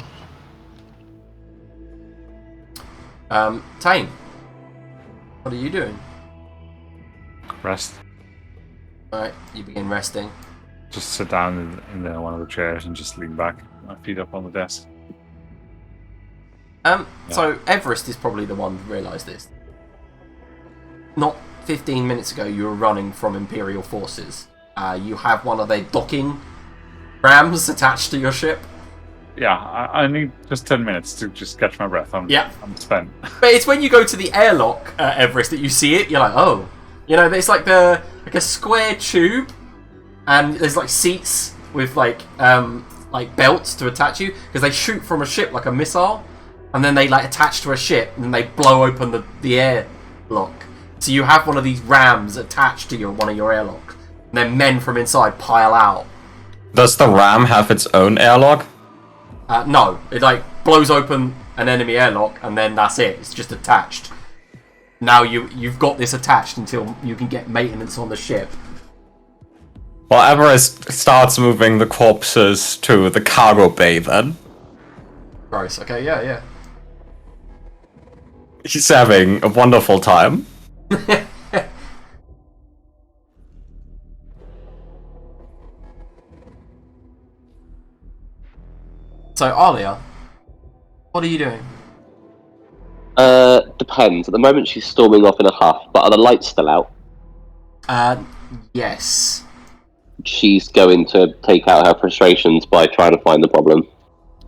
Tane, what are you doing?
Rest.
Alright, you begin resting.
Just sit down in one of the chairs and just lean back, my feet up on the desk.
So Everest is probably the one who realised this. Not 15 minutes ago, you were running from Imperial forces. You have one of their docking rams attached to your ship.
Yeah, I need just 10 minutes to just catch my breath. I'm spent.
But it's when you go to the airlock, Everest, that you see it. You're like, oh, you know, there's like a square tube, and there's like seats with like belts to attach you, because they shoot from a ship like a missile, and then they like attach to a ship, and then they blow open the airlock. So you have one of these rams attached to one of your airlocks, and then men from inside pile out.
Does the ram have its own airlock?
No, it like blows open an enemy airlock, and then that's it. It's just attached. Now you've got this attached until you can get maintenance on the ship.
Well, Everest starts moving the corpses to the cargo bay then.
Gross. Okay, yeah.
He's having a wonderful time.
So, Alia, what are you doing?
Depends. At the moment, she's storming off in a huff, but are the lights still out?
Yes.
She's going to take out her frustrations by trying to find the problem.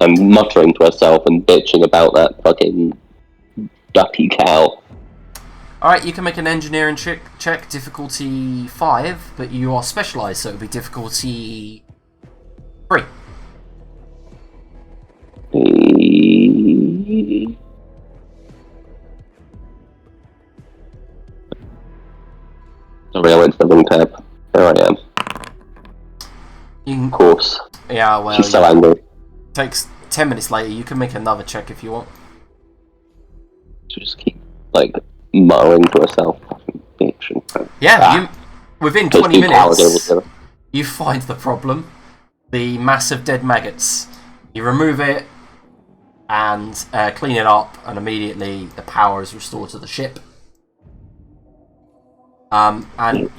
And muttering to herself and bitching about that fucking ducky cow.
Alright, you can make an engineering check, difficulty 5, but you are specialised, so it would be difficulty 3.
Sorry, I went to the wrong tab. There I am. Of course.
Yeah, well,
she's so angry.
Takes 10 minutes later. You can make another check if you want.
She'll just keep like muttering to herself, bitch. And,
you within 20 minutes, you find the problem: the massive dead maggots. You remove it. and clean it up, and immediately the power is restored to the ship. And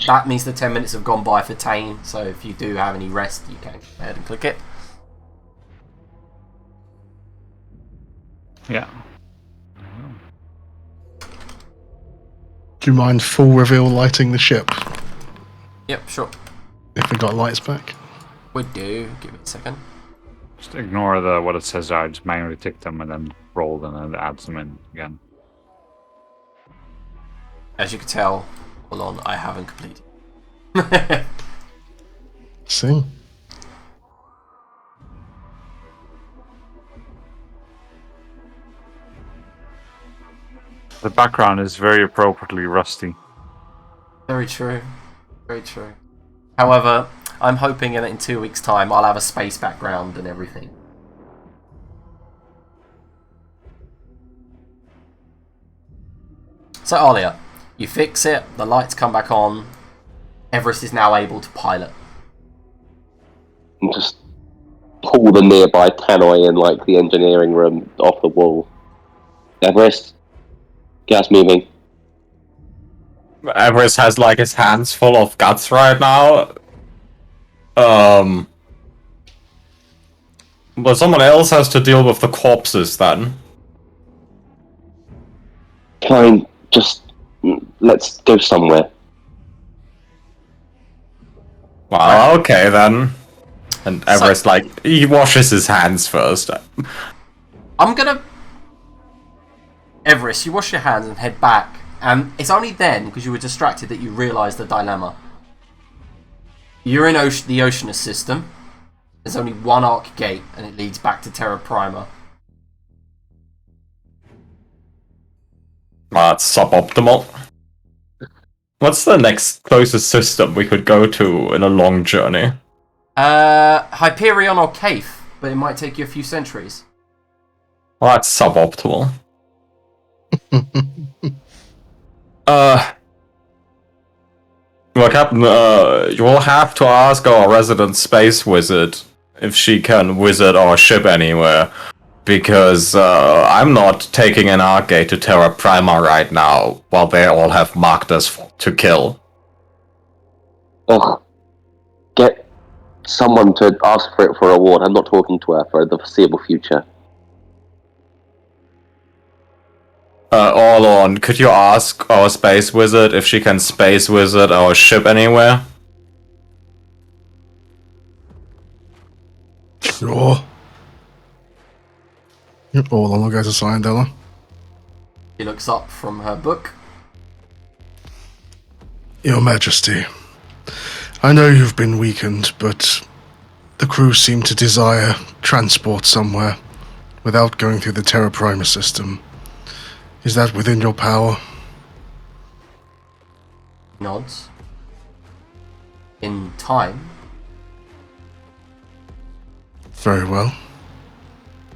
that means the 10 minutes have gone by for Tane, so if you do have any rest, you can go ahead and click it.
Yeah.
Do you mind full reveal lighting the ship
Yep, sure.
if we got lights back?
We do. Give me a second.
Just ignore what it says there. Just manually tick them and then roll them and add them in again.
As you can tell, hold on, I haven't completed.
See?
The background is very appropriately rusty.
Very true. Very true. However, I'm hoping that in 2 weeks' time I'll have a space background and everything. So, Alia, you fix it, the lights come back on, Everest is now able to pilot.
And just pull the nearby tannoy in like the engineering room off the wall. Everest, gas moving.
Everest has like his hands full of guts right now. But someone else has to deal with the corpses then.
Fine, just let's go somewhere.
Well, okay then. And Everest, he washes his hands first.
I'm gonna... Everest, you wash your hands and head back. And it's only then, because you were distracted, that you realise the dilemma. You're in the Oceanus system. There's only one arc gate, and it leads back to Terra Prima.
That's suboptimal. What's the next closest system we could go to in a long journey?
Hyperion or Caith, but it might take you a few centuries.
Well, that's suboptimal. Well, Captain, you will have to ask our resident space wizard if she can wizard our ship anywhere. Because I'm not taking an Arcgate to Terra Prima right now, while they all have marked us to kill.
Ugh. Get someone to ask for it for a reward. I'm not talking to her for the foreseeable future.
Orlon, could you ask our space wizard if she can space wizard our ship anywhere?
Sure. All on, I'll go to Cyandela.
She looks up from her book.
Your Majesty, I know you've been weakened, but the crew seem to desire transport somewhere without going through the Terra Prima system. Is that within your power?
Nods. In time.
Very well.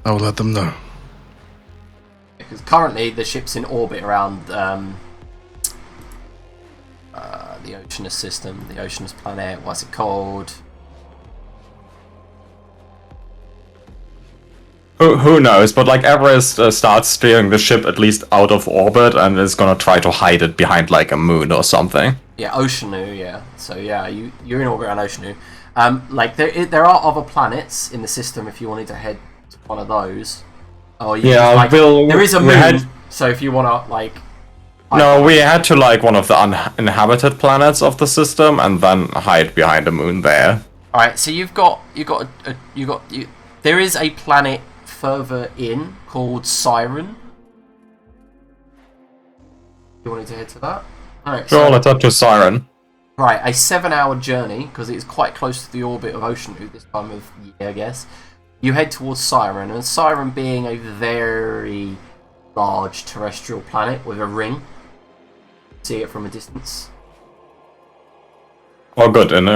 I will let them know.
Because currently the ship's in orbit around the Oceanus system, the Oceanus planet. What's it called?
Who knows, but Everest starts steering the ship at least out of orbit and is gonna try to hide it behind a moon or something.
Yeah, Oceanu, yeah. So yeah, you're in orbit around Oceanu. There are other planets in the system if you wanted to head to one of those. Oh, there is a moon, so if you wanna
No, we head to one of the uninhabited planets of the system and then hide behind a moon there.
Alright, so there is a planet further in called Siren. You wanted to head to that? Alright,
Sure, let's head to Siren.
Right, a 7-hour journey, because it's quite close to the orbit of Oceanu this time of year, I guess. You head towards Siren, and Siren being a very large terrestrial planet with a ring. See it from a distance.
Oh good, and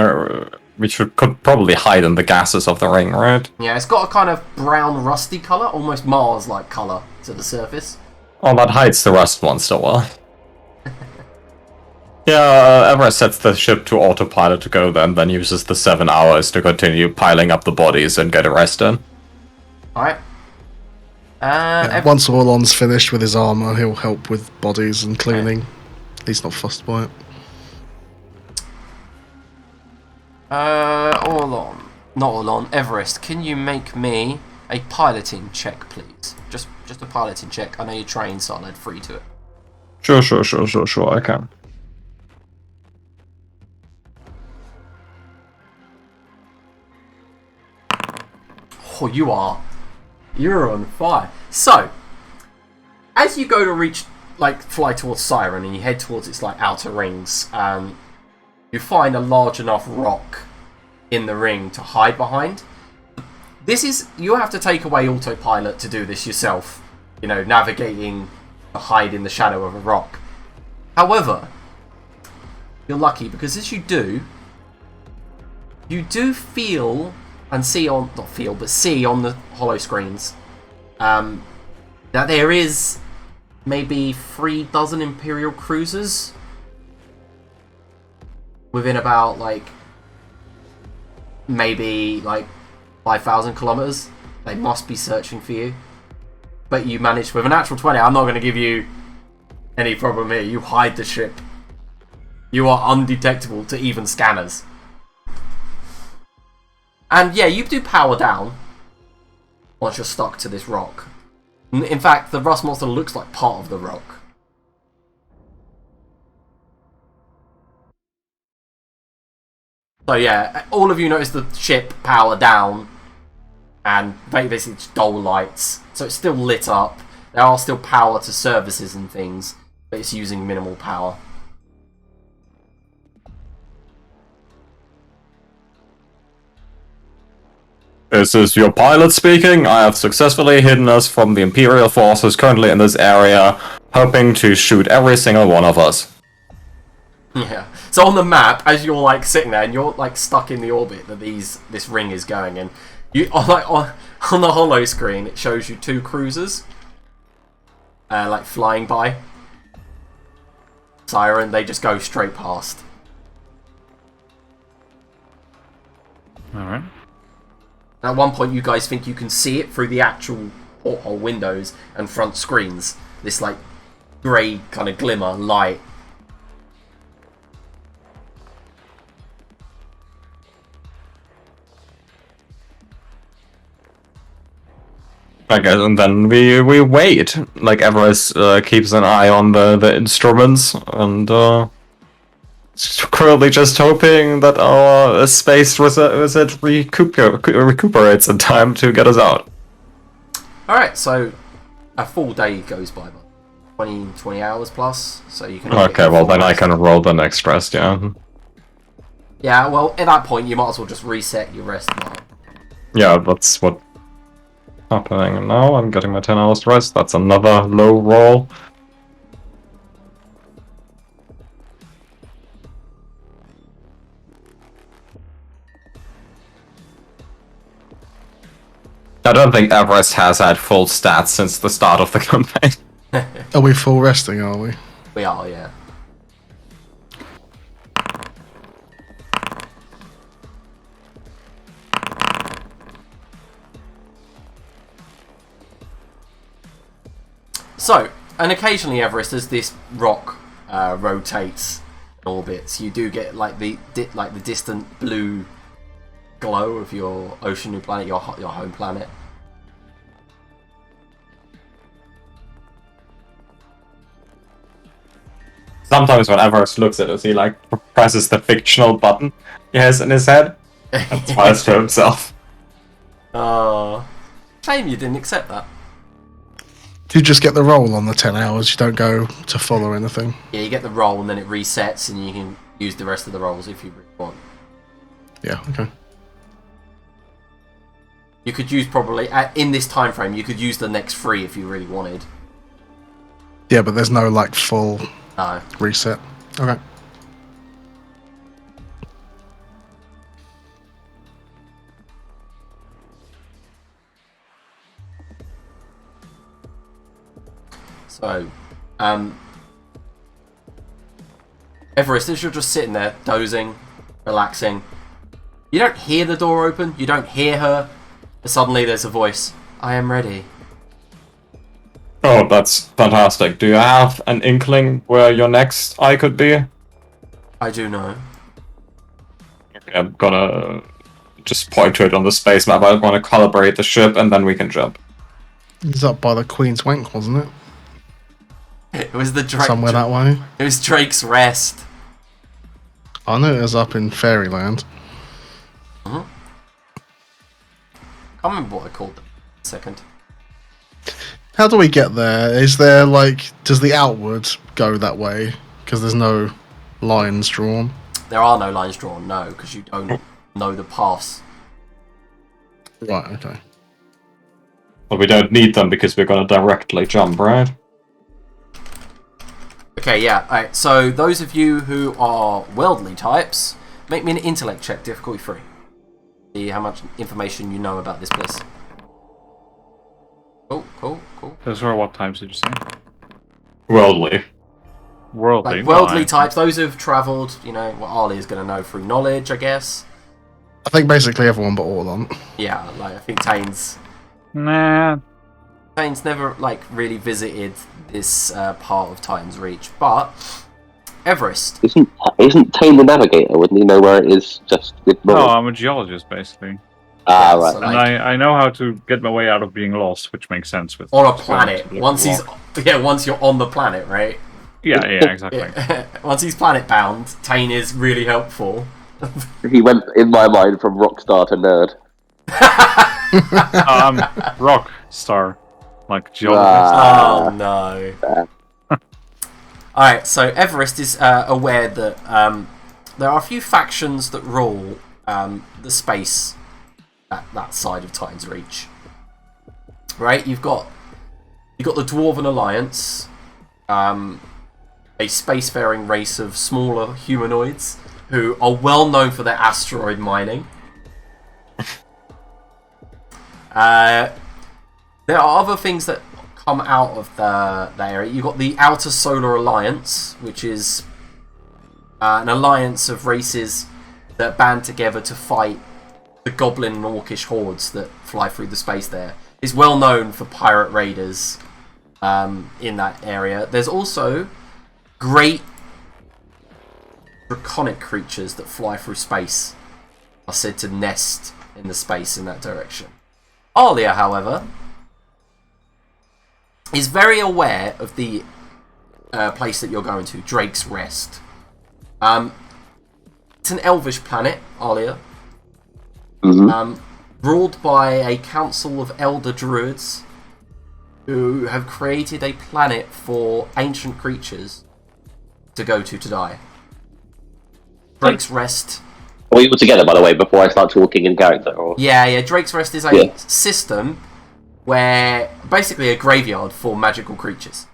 we could probably hide in the gases of the ring, right?
Yeah, it's got a kind of brown rusty colour, almost Mars-like colour to the surface.
Oh, that hides the rust once in a while. Yeah, Everest sets the ship to autopilot to go then uses the 7 hours to continue piling up the bodies and get arrested.
Alright.
Once Orlon's finished with his armor, he'll help with bodies and cleaning. He's not fussed by it.
Orlon. Not Orlon. Everest, can you make me a piloting check, please? Just a piloting check. I know you're trained, so I'll add 3 to it.
Sure, I can.
Oh, you're on fire. So, as you go to reach, fly towards Siren and you head towards its, outer rings, you find a large enough rock in the ring to hide behind. You have to take away autopilot to do this yourself. Navigating to hide in the shadow of a rock. However, you're lucky because as you do feel and see on the holo screens that there is maybe 3 dozen Imperial cruisers within about maybe 5,000 kilometers. They must be searching for you, but you managed with a natural 20. I'm not going to give you any problem here. You hide the ship. You are undetectable to even scanners. And yeah, you do power down once you're stuck to this rock. In fact, the rust monster looks like part of the rock. So yeah, all of you notice the ship power down, and basically it's dull lights. So it's still lit up. There are still power to services and things, but it's using minimal power.
This is your pilot speaking. I have successfully hidden us from the Imperial forces currently in this area, hoping to shoot every single one of us.
Yeah. So on the map, as you're sitting there and you're stuck in the orbit that this ring is going in, you on the holo screen it shows you 2 cruisers, flying by. Siren, they just go straight past.
All right.
At one point, you guys think you can see it through the actual porthole windows and front screens. This grey kind of glimmer light.
Okay, and then we wait. Everest keeps an eye on the instruments, and currently just hoping that our space wizard recuperates in time to get us out.
Alright, so a full day goes by. 20 hours plus, so you can...
Okay, well then I can roll the next rest, yeah.
Yeah, well, at that point you might as well just reset your rest bar.
Yeah, that's what happening now. I'm getting my 10 hours rest. That's another low roll. I don't think Everest has had full stats since the start of the campaign.
Are we full resting, are we?
We are, yeah. So, and occasionally, Everest, as this rock rotates in orbits, you do get the distant blue glow of your ocean planet, your home planet.
Sometimes when Everest looks at us, he presses the fictional button he has in his head and smiles to himself.
Shame you didn't accept that.
Do you just get the roll on the 10 hours? You don't go to full or anything?
Yeah, you get the roll and then it resets and you can use the rest of the rolls if you really want.
Yeah, okay.
You could use probably, in this time frame, you could use the next 3 if you really wanted.
Yeah, but there's no full
No.
reset. Okay.
So, Everest, as you're just sitting there, dozing, relaxing, you don't hear the door open, you don't hear her, but suddenly there's a voice. I am ready.
Oh, that's fantastic. Do you have an inkling where your next eye could be?
I do know.
I'm gonna just point to it on the space map. I want to calibrate the ship, and then we can jump.
It's up by the Queen's Wank, wasn't it?
It was the Drake.
Somewhere that way.
It was Drake's Rest.
I know it was up in Fairyland.
Can't remember what I called them. Second.
How do we get there? Is there does the outward go that way? Because there's no lines drawn.
There are no lines drawn, no, because you don't know the paths.
Right. Okay.
But we don't need them because we're gonna directly jump, right?
Okay, yeah. Alright, so those of you who are worldly types, make me an intellect check, difficulty 3. See how much information you know about this place. Cool.
Those are what types did you say?
Worldly.
Worldly.
Like worldly
fine.
types, those who've travelled, you know, what Arlie is going to know through knowledge, I guess.
I think basically everyone but Orlon.
Yeah, like I think Tane's
Nah.
never really visited this part of Titan's Reach, but Everest.
Isn't Tane the navigator? Wouldn't he know where it is? Just with
No,
knowledge?
I'm a geologist basically.
Ah,
Yeah,
right.
so,
And I know how to get my way out of being lost, which makes sense with
on a
going
planet.
to the
Once
rock.
once you're on the planet, right?
Yeah, exactly.
Once he's planet bound, Tane is really helpful.
He went, in my mind, from rock star to nerd.
Rock star, like geologist.
Oh no. Alright, so Everest is aware that there are a few factions that rule the space at that side of Titan's Reach. Right, you've got the Dwarven Alliance, a spacefaring race of smaller humanoids who are well known for their asteroid mining. There are other things that come out of the area. You've got the Outer Solar Alliance, which is an alliance of races that band together to fight the goblin and orcish hordes that fly through the space there. It's well known for pirate raiders in that area. There's also great draconic creatures that fly through space are said to nest in the space in that direction. Alia, however, is very aware of the place that you're going to, Drake's Rest. It's an elvish planet, Alia, ruled by a council of elder druids who have created a planet for ancient creatures to go to die. Drake's Rest.
Are we all together, by the way, before I start talking in character? Or...
Yeah. Drake's Rest is a system where basically a graveyard for magical creatures.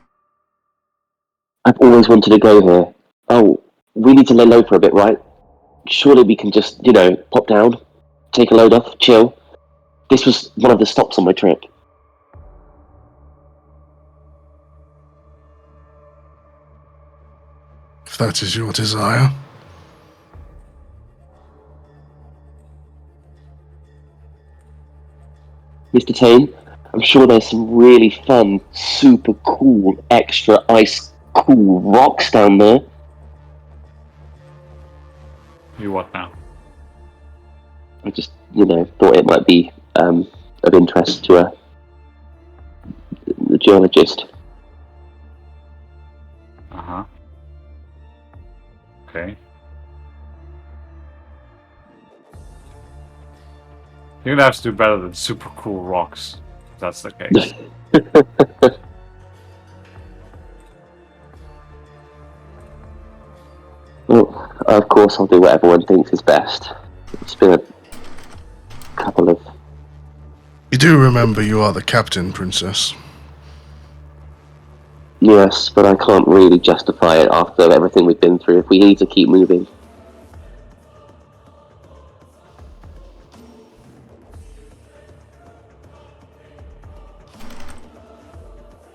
I've always wanted to go here. Oh, we need to lay low for a bit, right? Surely we can just, pop down, take a load off, chill. This was one of the stops on my trip.
If that is your desire.
Mr. Tane, I'm sure there's some really fun, super cool, extra ice cool rocks down there.
You what now?
I just, thought it might be of interest to the geologist.
Uh-huh. Okay. You're gonna have to do better than super cool rocks, if that's the case.
Well, of course I'll do what everyone thinks is best. It's been a couple of...
You do remember you are the captain, Princess.
Yes, but I can't really justify it after everything we've been through if we need to keep moving.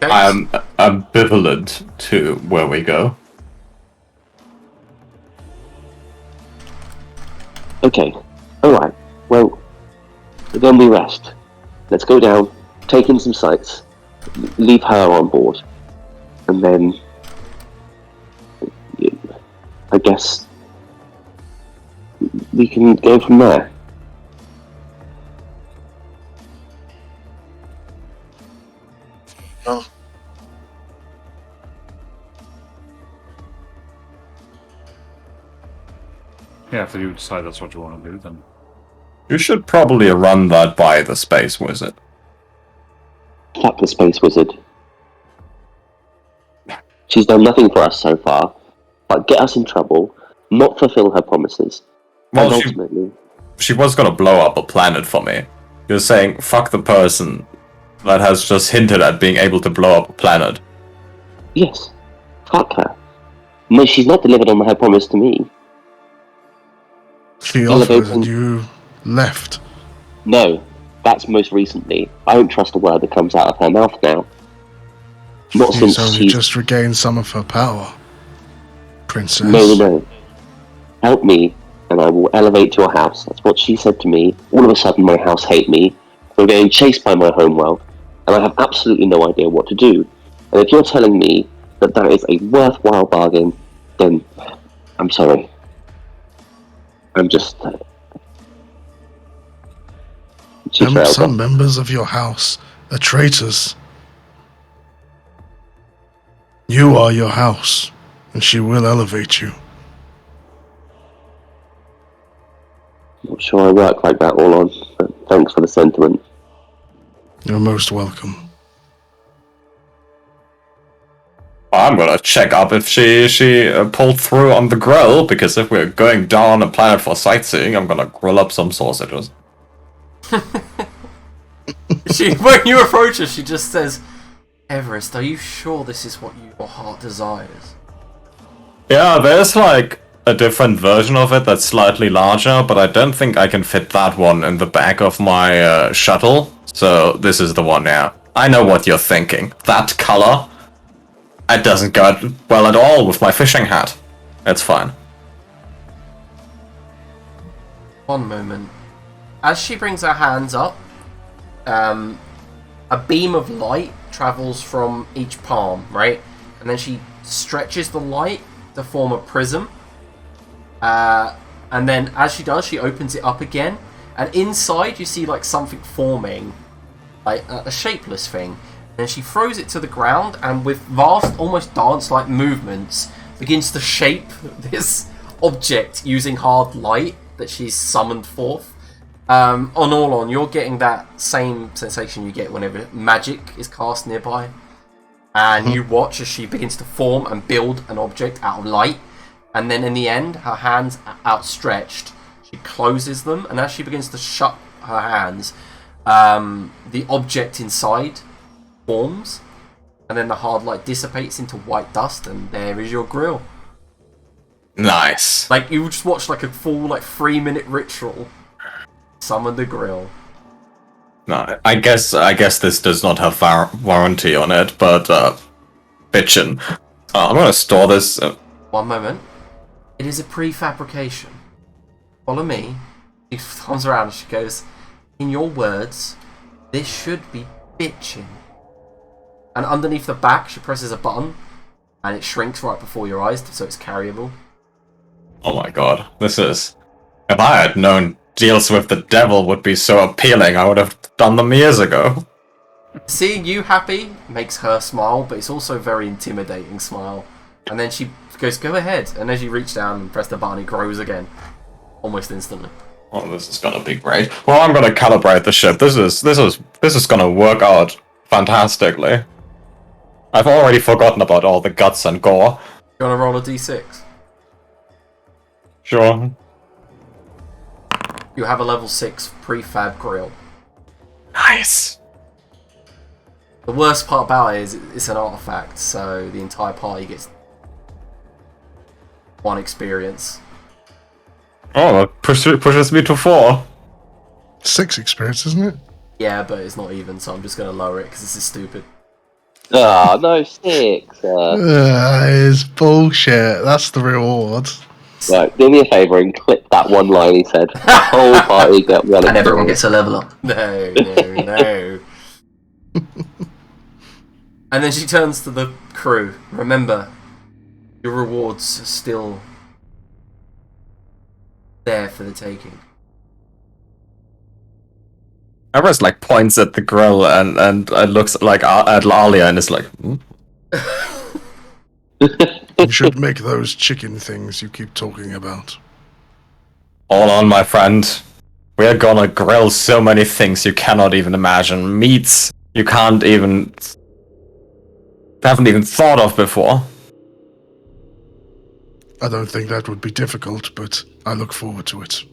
I'm ambivalent to where we go.
Okay, alright. Well, then we rest. Let's go down, take in some sights. leave her on board, and then I guess we can go from there.
Well,
Yeah, if you decide that's what you want to do, then
You should probably run that by the Space Wizard.
Fuck the Space Wizard. She's done nothing for us so far, but get us in trouble, not fulfill her promises.
Well,
and
she,
ultimately,
she was gonna blow up a planet for me. You're saying, fuck the person that has just hinted at being able to blow up a planet.
yes, fuck her. No, she's not delivered on her promise to me.
she offered and you left.
No, that's most recently. I don't trust a word that comes out of her mouth now. Not
She's
since
only
she's...
just regained some of her power, princess.
No. Help me, and I will elevate your house. That's what she said to me. All of a sudden, my house hate me. I'm getting chased by my homeworld, and I have absolutely no idea what to do. And if you're telling me that that is a worthwhile bargain, then I'm sorry. I'm just...
Some members of your house are traitors. You are your house, and she will elevate you.
Not sure I work like that all on, but thanks for the sentiment.
You're most welcome.
I'm gonna check up if she pulled through on the grill, because if we're going down a planet for sightseeing, I'm gonna grill up some sausages.
When you approach her, she just says, Everest, are you sure this is what your heart desires?
Yeah, there's like a different version of it that's slightly larger, but I don't think I can fit that one in the back of my shuttle. So this is the one now. I know what you're thinking. That color, it doesn't go well at all with my fishing hat. It's fine.
One moment. As she brings her hands up, a beam of light travels from each palm, right? And then she stretches the light to form a prism. And then as she does, she opens it up again. And inside you see like something forming, like a shapeless thing. And then she throws it to the ground and with vast, almost dance-like movements, begins to shape this object using hard light that she's summoned forth. You're getting that same sensation you get whenever magic is cast nearby. And you watch as she begins to form and build an object out of light. And then in the end, her hands outstretched, she closes them. And as she begins to shut her hands, the object inside forms. And then the hard light dissipates into white dust. And there is your grill.
Nice.
Like, you just watch like a full 3-minute ritual. Summon the grill.
No, I guess this does not have warranty on it, but bitchin'. I'm gonna store this.
One moment. It is a prefabrication. Follow me. She comes around and she goes, in your words, this should be bitchin'. And underneath the back, she presses a button, and it shrinks right before your eyes, so it's carryable.
Oh my god, this is... If I had known deals with the devil would be so appealing, I would have done them years ago.
Seeing you happy makes her smile, but it's also a very intimidating smile. And then she goes, go ahead. And as you reach down and press the button, it grows again. Almost instantly.
Oh, this is gonna be great. Well, I'm gonna calibrate the ship. This is gonna work out fantastically. I've already forgotten about all the guts and gore.
You wanna roll a d6?
Sure.
You have a level 6 prefab grill.
Nice.
The worst part about it is it's an artifact, so the entire party gets one experience.
Oh, that pushes me to 4.
6 experience, isn't it?
Yeah, but it's not even, so I'm just going to lower it because this is stupid.
Ah, no, 6.
That is bullshit. That's the reward.
Right, do me a favour and clip that one line he said. The whole party get one.
And everyone gets a level up. No. And then she turns to the crew. Remember, your rewards are still there for the taking.
Everest like points at the grill and looks like at Alia and is like, hmm?
You should make those chicken things you keep talking about.
All on, my friend. We are gonna grill so many things you cannot even imagine. Meats you haven't even thought of before.
I don't think that would be difficult, but I look forward to it.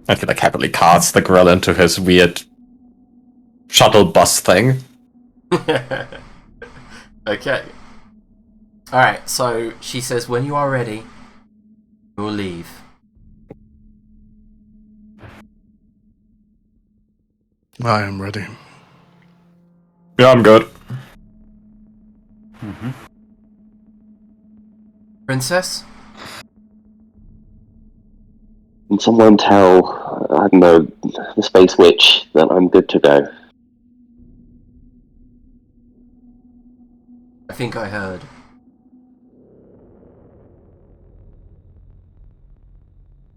I feel like happily carts the grill into his weird shuttle bus thing.
Okay. Alright, so she says, when you are ready, we'll leave.
I am ready.
Yeah, I'm good.
Mm-hmm.
Princess?
Can someone tell, I don't know, the Space Witch that I'm good to go?
I think I heard.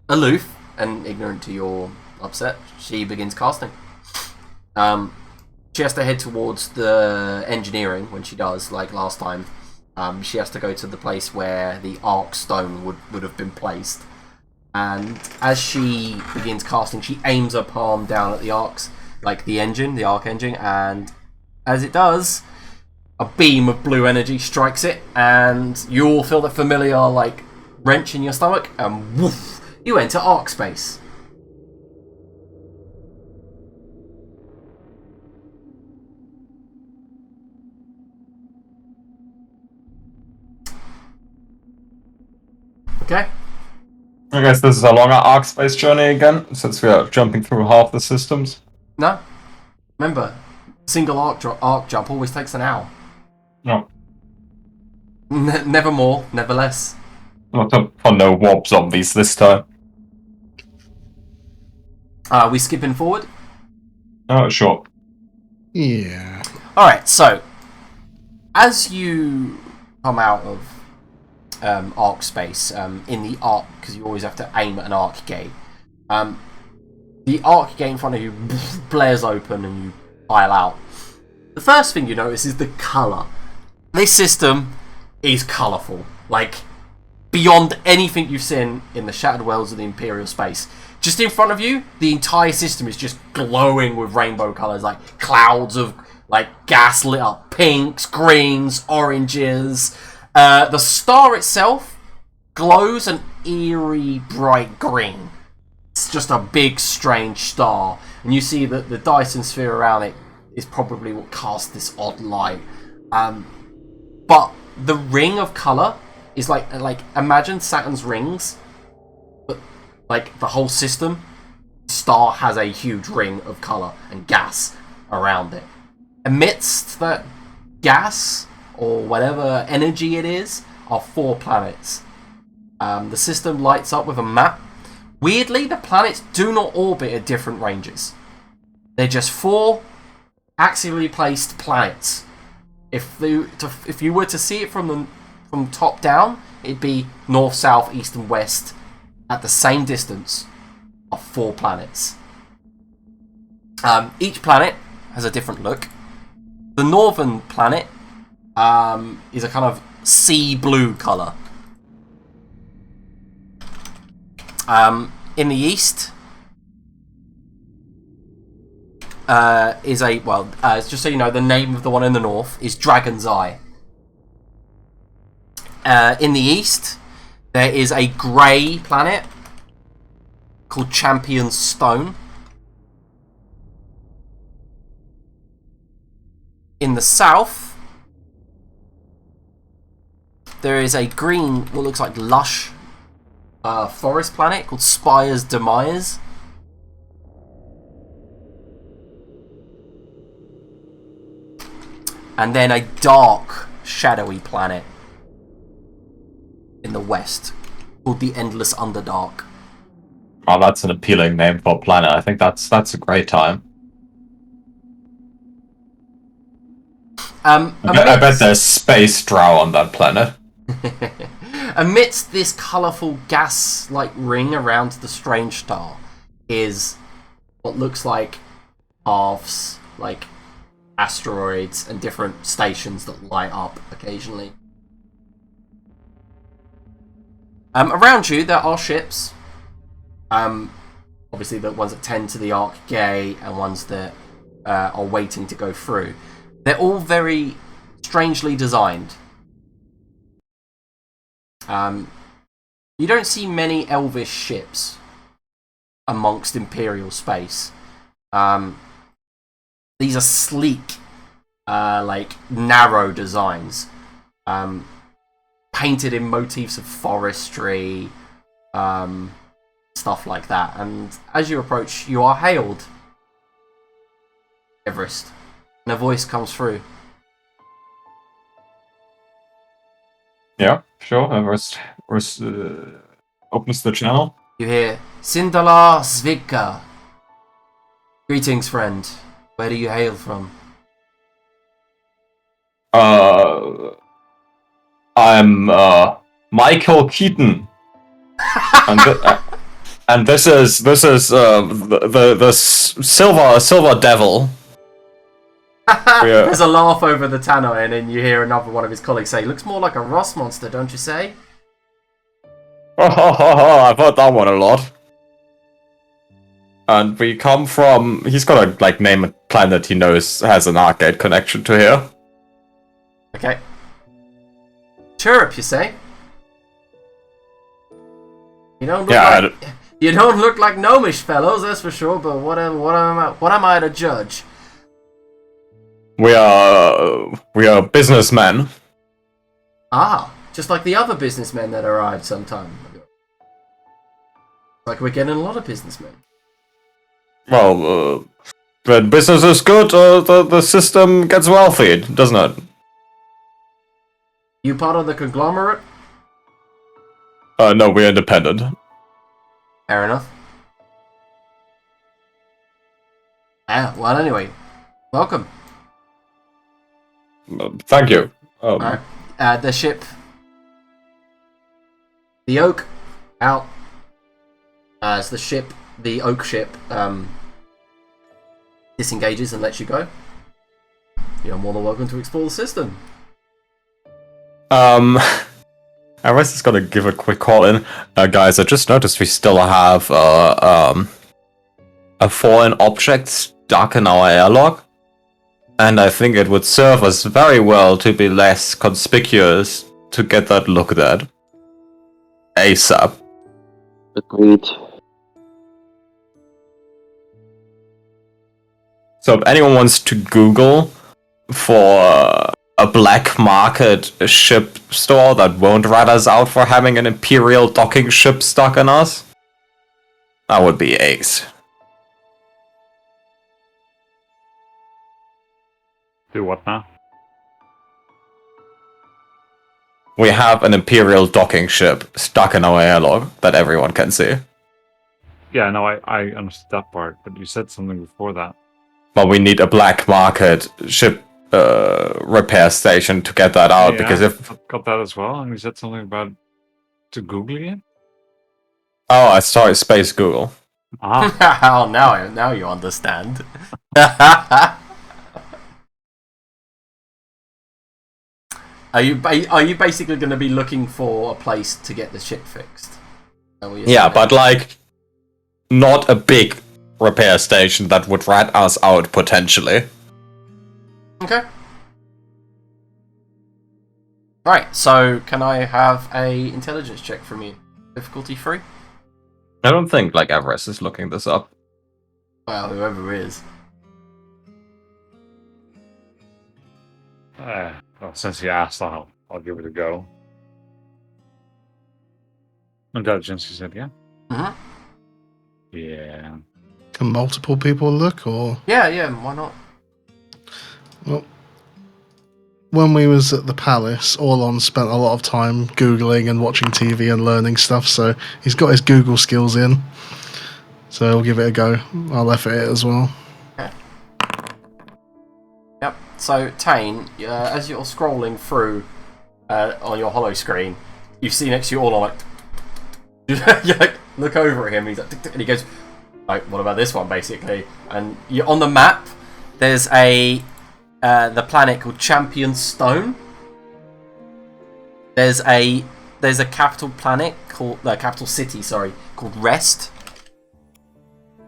Aloof and ignorant to your upset, she begins casting. She has to head towards the engineering when she does, like last time. She has to go to the place where the arc stone would have been placed. And as she begins casting, she aims her palm down at the arcs, like the engine, the arc engine, and as it does, a beam of blue energy strikes it, and you all feel the familiar, like, wrench in your stomach, and woof, you enter arc space. Okay.
I guess this is a longer arc space journey again, since we are jumping through half the systems.
No. Remember, single arc jump always takes an hour.
No.
Never more, never less.
Not for no warp zombies this time.
We skipping forward?
Oh, sure.
Yeah.
Alright, so as you come out of arc space, in the arc, because you always have to aim at an arc gate, the arc gate in front of you blares open and you pile out. The first thing you notice is the colour. This system is colourful, like beyond anything you've seen in the Shattered Worlds of the Imperial Space. Just in front of you, the entire system is just glowing with rainbow colours, like clouds of like gas lit up pinks, greens, oranges. The star itself glows an eerie bright green. It's just a big strange star, and you see that the Dyson sphere around it is probably what casts this odd light. But the ring of colour is like imagine Saturn's rings, but like the whole system, star has a huge ring of colour and gas around it. Amidst that gas, or whatever energy it is, are 4 planets. The system lights up with a map. Weirdly, the planets do not orbit at different ranges. They're just 4 axially placed planets. If you were to see it from top down, it'd be north, south, east, and west at the same distance of 4 planets. Each planet has a different look. The northern planet is a kind of sea blue colour. In the east is a, well, just so you know, the name of the one in the north is Dragon's Eye. In the east, there is a grey planet called Champion's Stone. In the south, there is a green, what looks like lush forest planet called Spire's Demise. And then a dark, shadowy planet in the west called the Endless Underdark.
Oh, that's an appealing name for a planet. I think that's a great time. I bet there's space drow on that planet.
Amidst this colourful gas-like ring around the strange star is what looks like halves, like asteroids and different stations that light up occasionally. Around you, there are ships. Obviously, the ones that tend to the Arc Gay and ones that are waiting to go through. They're all very strangely designed. You don't see many elvish ships amongst Imperial space. These are sleek, like narrow designs, painted in motifs of forestry, stuff like that. And as you approach, you are hailed, Everest, and a voice comes through.
Yeah, sure. Everest opens the channel.
You hear, Sindala Svigka. Greetings, friend. Where do you hail from?
I'm Michael Keaton, and this is the silver devil.
There's a laugh over the tannoy, and then you hear another one of his colleagues say, "Looks more like a Ross monster, don't you say?"
I've heard that one a lot. And we come from. He's gotta like name a planet he knows has an arcade connection to here.
Okay. Chirrup, you say? You don't look you don't look like gnomish fellows, that's for sure. But what am I to judge?
We are businessmen.
Ah, just like the other businessmen that arrived some time ago. Like we're getting a lot of businessmen.
Well, when business is good, the system gets wealthy, doesn't it?
You part of the conglomerate?
No, we're independent.
Fair enough. Well, anyway, welcome.
Thank you.
Alright. The ship. The Oak out. As the Oak ship, disengages and lets you go. You're more than welcome to explore the system.
I was just gonna give a quick call in. Guys, I just noticed we still have a foreign object stuck in our airlock. And I think it would serve us very well to be less conspicuous to get that looked at. ASAP.
Agreed.
So if anyone wants to Google for a black market ship store that won't rat us out for having an Imperial docking ship stuck in us, that would be ace.
Do what now?
We have an Imperial docking ship stuck in our airlock that everyone can see.
Yeah, no, I understood that part, but you said something before that.
But we need a black market ship repair station to get that out, because if...
got that as well, and you said something about to Google it?
Oh, I started Space Google.
Ah.
Oh, now you understand. Are you basically going to be looking for a place to get the ship fixed?
Yeah, but like, not a big repair station that would rat us out potentially.
Okay. Right, so can I have a intelligence check from you? Difficulty 3?
I don't think like Everest is looking this up.
Well, whoever is.
Well, since you asked, I'll give it a go. Intelligence, you said, yeah?
Mm-hmm.
Yeah.
Can multiple people look, or?
Yeah, why not?
Well, when we was at the palace, Orlon spent a lot of time Googling and watching TV and learning stuff, so he's got his Google skills in. So I'll give it a go. I'll F it as well.
Yep. So, Tane, as you're scrolling through on your hollow screen, you see next to you all like. You like look over at him. He's like, tick, tick, and he goes, "Like, what about this one?" Basically, and you're on the map. There's the planet called Champion Stone. There's a capital planet called capital city. Sorry, called Rest.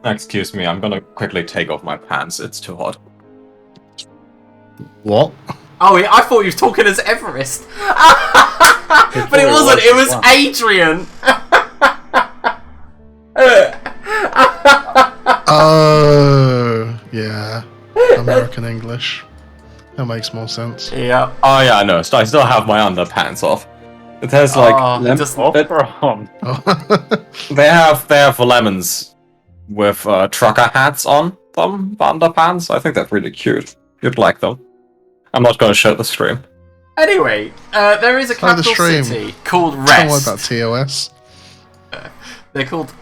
Excuse me, I'm gonna quickly take off my pants. It's too hot.
What?
Oh, yeah, I thought you were talking as Everest, but it wasn't. It was Adrian.
Oh, yeah. American English. That makes more sense.
Yeah.
Oh yeah, I know. So I still have my underpants off. It has like they have lemons with trucker hats on them, the underpants. I think that's really cute. You'd like them. I'm not going to show the stream.
Anyway, there is a capital city called Rest.
Don't worry about TOS.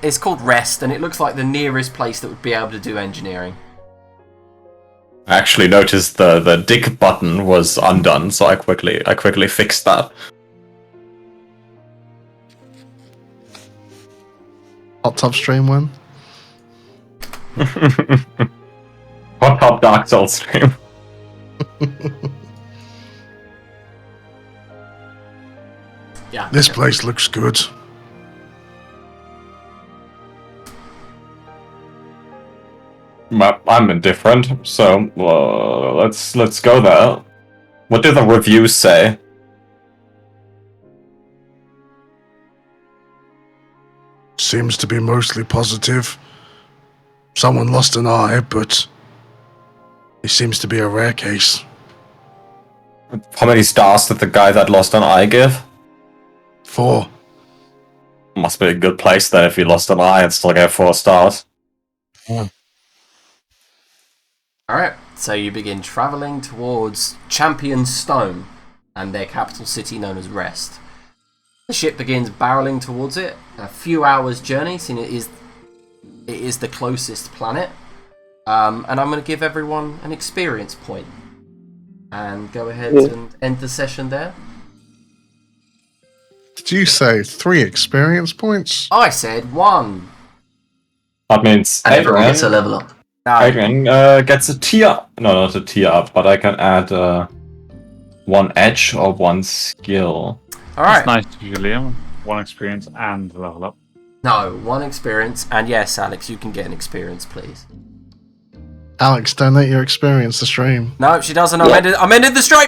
It's called Rest, and it looks like the nearest place that would be able to do engineering.
I actually noticed the dig button was undone, so I quickly fixed that.
Hot Top stream win.
Hot Top Dark Souls stream.
Yeah.
This place looks good.
I'm indifferent, so let's go there. What do the reviews say?
Seems to be mostly positive. Someone lost an eye, but it seems to be a rare case.
How many stars did the guy that lost an eye give?
4.
Must be a good place then if he lost an eye and still get 4 stars.
Yeah.
Alright, so you begin travelling towards Champion Stone and their capital city known as Rest. The ship begins barreling towards it, a few hours journey, seeing it is the closest planet. And I'm going to give everyone an experience point. And go ahead and end the session there.
Did you say 3 experience points?
I said 1.
That means
And everyone gets a level up.
Adrian gets a tier. No, not a tier up, but I can add 1 edge or 1 skill.
Alright.
That's nice, Julian. 1 experience and level up.
No, 1 experience. And yes, Alex, you can get an experience, please.
Alex, donate your experience to stream.
No, she doesn't.
Yeah.
I'm ended the stream!